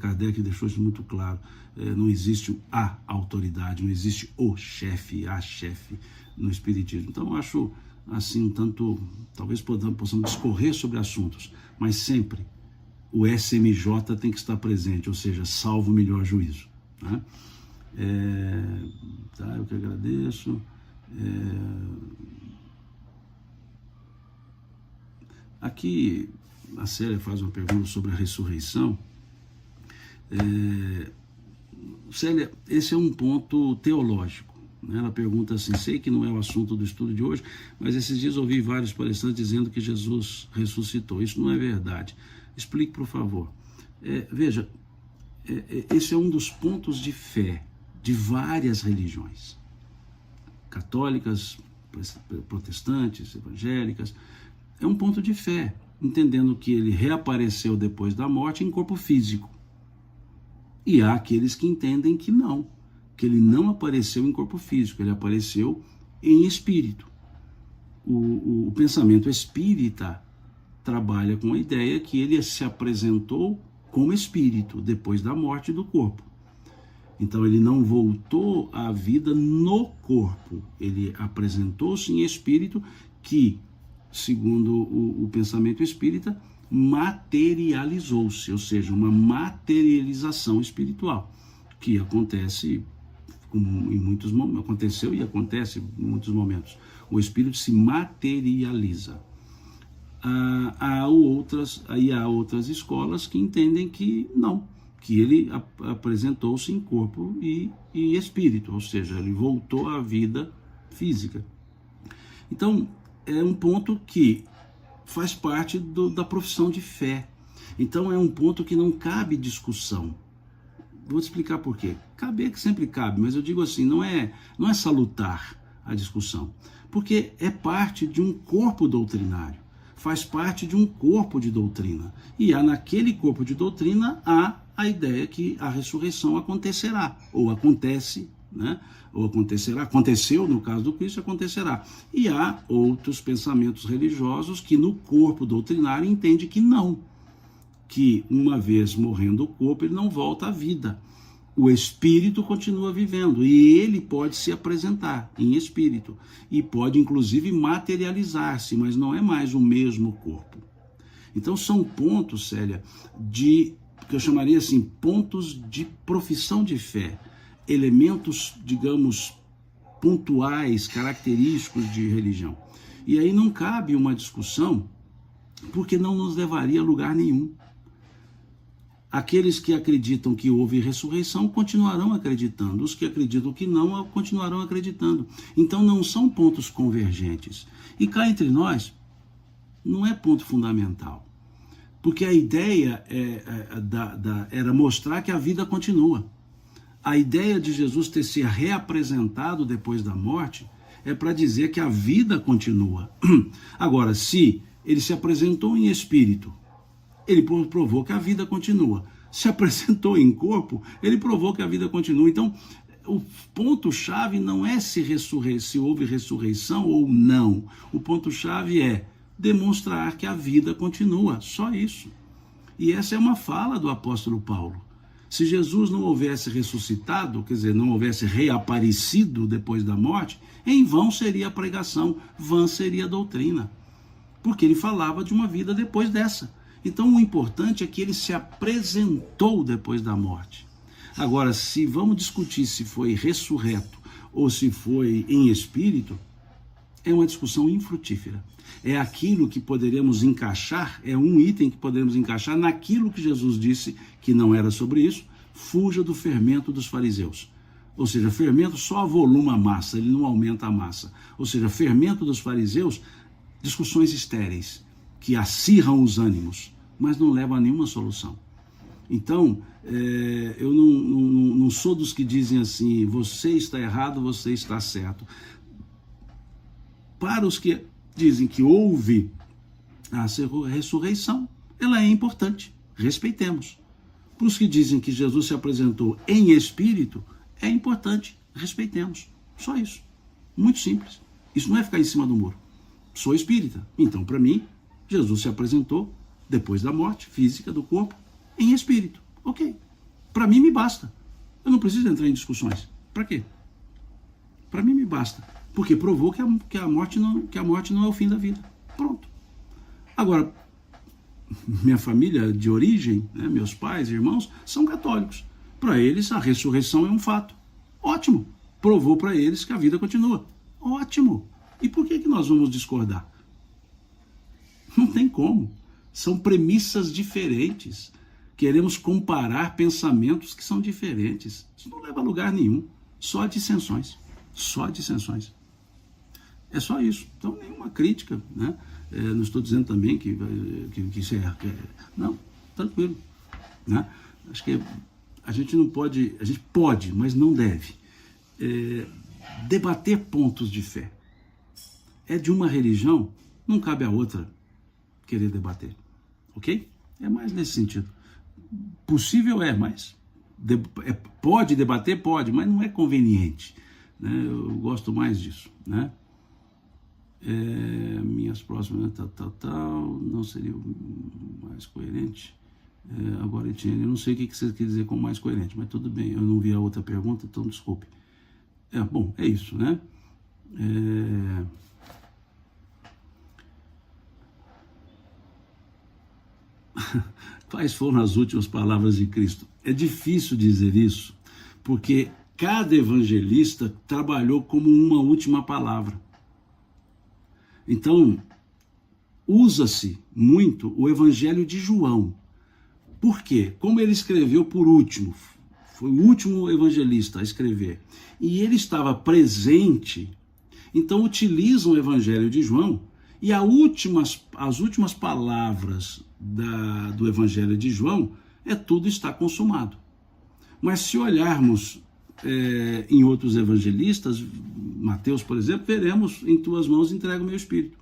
Kardec deixou isso muito claro. Não existe a autoridade, não existe o chefe, a chefe no espiritismo. Então, eu acho assim, um tanto, talvez possamos discorrer sobre assuntos, mas sempre o SMJ tem que estar presente, ou seja, salvo o melhor juízo, né? Eu que agradeço. Aqui a Célia faz uma pergunta sobre a ressurreição. Célia, esse é um ponto teológico. Ela pergunta assim, sei que não é o assunto do estudo de hoje, mas esses dias ouvi vários palestrantes dizendo que Jesus ressuscitou. Isso não é verdade. Explique, por favor. Veja, esse é um dos pontos de fé de várias religiões. Católicas, protestantes, evangélicas. É um ponto de fé, entendendo que ele reapareceu depois da morte em corpo físico. E há aqueles que entendem que não, que ele não apareceu em corpo físico, ele apareceu em espírito. O pensamento espírita trabalha com a ideia que ele se apresentou como espírito depois da morte do corpo. Então ele não voltou à vida no corpo, ele apresentou-se em espírito que, segundo o pensamento espírita, materializou-se, ou seja, uma materialização espiritual, que acontece em muitos momentos, aconteceu e acontece em muitos momentos. O espírito se materializa. Há outras escolas que entendem que não, que ele apresentou-se em corpo e espírito, ou seja, ele voltou à vida física. Então, é um ponto que faz parte da profissão de fé. Então, é um ponto que não cabe discussão. Vou te explicar por quê. Caber que sempre cabe, mas eu digo assim, não é salutar a discussão, porque é parte de um corpo doutrinário. faz parte de um corpo de doutrina. E naquele corpo de doutrina há a ideia que a ressurreição acontecerá, ou acontece, né? Ou acontecerá, aconteceu no caso do Cristo, acontecerá. E há outros pensamentos religiosos que no corpo doutrinário entende que não, que uma vez morrendo o corpo ele não volta à vida. O espírito continua vivendo e ele pode se apresentar em espírito e pode inclusive materializar-se, mas não é mais o mesmo corpo. Então são pontos, Célia, que eu chamaria assim, pontos de profissão de fé, elementos, digamos, pontuais, característicos de religião. E aí não cabe uma discussão, porque não nos levaria a lugar nenhum. Aqueles que acreditam que houve ressurreição continuarão acreditando, os que acreditam que não continuarão acreditando. Então não são pontos convergentes. E cá entre nós, não é ponto fundamental, porque a ideia era mostrar que a vida continua. A ideia de Jesus ter se reapresentado depois da morte é para dizer que a vida continua. Agora, se ele se apresentou em espírito, ele provou que a vida continua. Se apresentou em corpo, ele provou que a vida continua. Então, o ponto-chave não é se houve ressurreição ou não. O ponto-chave é demonstrar que a vida continua. Só isso. E essa é uma fala do apóstolo Paulo. Se Jesus não houvesse ressuscitado, quer dizer, não houvesse reaparecido depois da morte, em vão seria a pregação, vã seria a doutrina. Porque ele falava de uma vida depois dessa. Então o importante é que ele se apresentou depois da morte. Agora, se vamos discutir se foi ressurreto ou se foi em espírito, é uma discussão infrutífera. É aquilo que poderemos encaixar, é um item que poderemos encaixar naquilo que Jesus disse que não era sobre isso: fuja do fermento dos fariseus. Ou seja, fermento só avoluma a massa, ele não aumenta a massa. Ou seja, fermento dos fariseus, discussões estéreis, que acirram os ânimos, mas não levam a nenhuma solução. Então, eu não sou dos que dizem assim, você está errado, você está certo. Para os que dizem que houve a ressurreição, ela é importante, respeitemos. Para os que dizem que Jesus se apresentou em espírito, é importante, respeitemos. Só isso. Muito simples. Isso não é ficar em cima do muro. Sou espírita. Então, para mim, Jesus se apresentou depois da morte física do corpo em espírito. Ok. Para mim me basta. Eu não preciso entrar em discussões. Para quê? Para mim me basta. Porque provou que a morte não é o fim da vida. Pronto. Agora, minha família de origem, né, meus pais, irmãos, são católicos. Para eles, a ressurreição é um fato. Ótimo. Provou para eles que a vida continua. Ótimo. E por que nós vamos discordar? Não tem como. São premissas diferentes. Queremos comparar pensamentos que são diferentes. Isso não leva a lugar nenhum. Só dissensões. Só dissensões. É só isso. Então, nenhuma crítica, né? Não estou dizendo também que isso é... Não, tranquilo. Né? Acho que a gente não pode... A gente pode, mas não deve. Debater pontos de fé. É de uma religião, não cabe a outra querer debater. Ok? É mais nesse sentido. Possível mas... Pode debater? Pode, mas não é conveniente. Né? Eu gosto mais disso, né? Minhas próximas, não seria mais coerente? Agora, Etienne, eu não sei o que você quer dizer com mais coerente, mas tudo bem, eu não vi a outra pergunta, então desculpe. Bom, é isso, né? Quais foram as últimas palavras de Cristo? É difícil dizer isso, porque cada evangelista trabalhou como uma última palavra. Então, usa-se muito o Evangelho de João. Por quê? Como ele escreveu por último, foi o último evangelista a escrever, e ele estava presente, então utilizam o Evangelho de João, e as últimas palavras do Evangelho de João tudo está consumado. Mas se olharmos em outros evangelistas, Mateus, por exemplo, veremos: em tuas mãos entrego o meu espírito.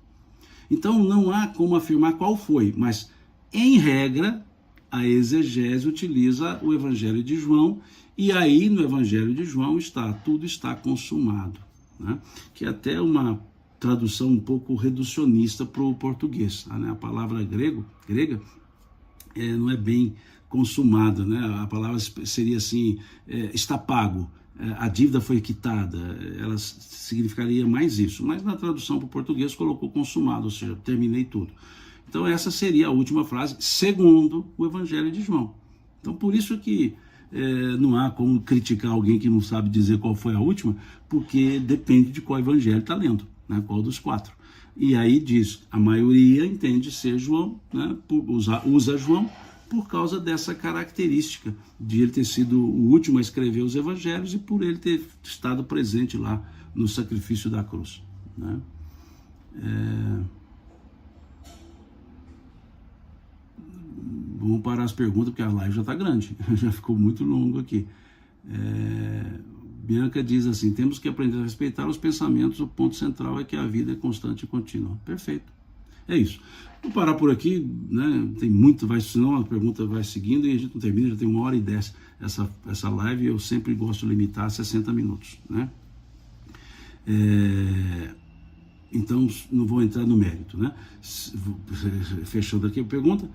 Então não há como afirmar qual foi, mas em regra a exegese utiliza o Evangelho de João, e aí no Evangelho de João tudo está consumado, né? Que é até uma tradução um pouco reducionista para o português, né? A palavra grega não é bem consumada, né? A palavra seria assim, está pago, a dívida foi quitada, ela significaria mais isso, mas na tradução para o português colocou consumado, ou seja, terminei tudo. Então essa seria a última frase, segundo o Evangelho de João. Então por isso que não há como criticar alguém que não sabe dizer qual foi a última, porque depende de qual evangelho está lendo, né? Qual dos 4. E aí diz, a maioria entende ser João, né? Usa João por causa dessa característica de ele ter sido o último a escrever os evangelhos e por ele ter estado presente lá no sacrifício da cruz, né? Vamos parar as perguntas, porque a live já está grande, já ficou muito longo aqui. Bianca diz assim, temos que aprender a respeitar os pensamentos, o ponto central é que a vida é constante e contínua. Perfeito, é isso. Vou parar por aqui, né? Tem muito, senão a pergunta vai seguindo e a gente não termina, já tem 1h10 essa live, eu sempre gosto de limitar a 60 minutos, né? Então, não vou entrar no mérito, né? Fechando aqui a pergunta,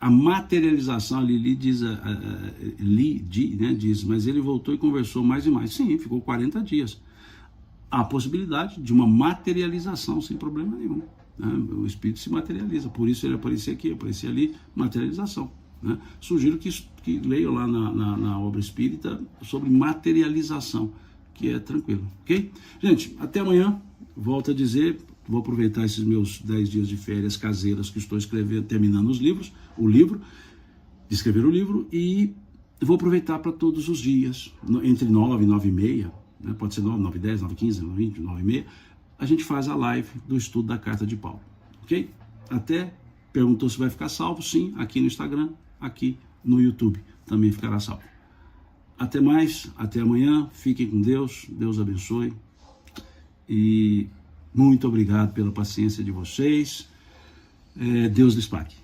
a materialização, a Lili diz, diz, mas ele voltou e conversou mais e mais. Sim, ficou 40 dias. Há a possibilidade de uma materialização sem problema nenhum, né? O Espírito se materializa, por isso ele aparecia aqui, aparecia ali, materialização, né? Sugiro que leiam lá na obra espírita sobre materialização, que é tranquilo, ok? Gente, até amanhã, volto a dizer, vou aproveitar esses meus 10 dias de férias caseiras que estou escrevendo, terminando escrever o livro, e vou aproveitar para todos os dias, entre 9 e 9h30, né? Pode ser 9, 9h10, 9h15, 9h20, 9h30, a gente faz a live do estudo da Carta de Paulo, ok? Perguntou se vai ficar salvo, sim, aqui no Instagram, aqui no YouTube, também ficará salvo. Até mais, até amanhã, fiquem com Deus, Deus abençoe, e muito obrigado pela paciência de vocês, Deus lhes pague.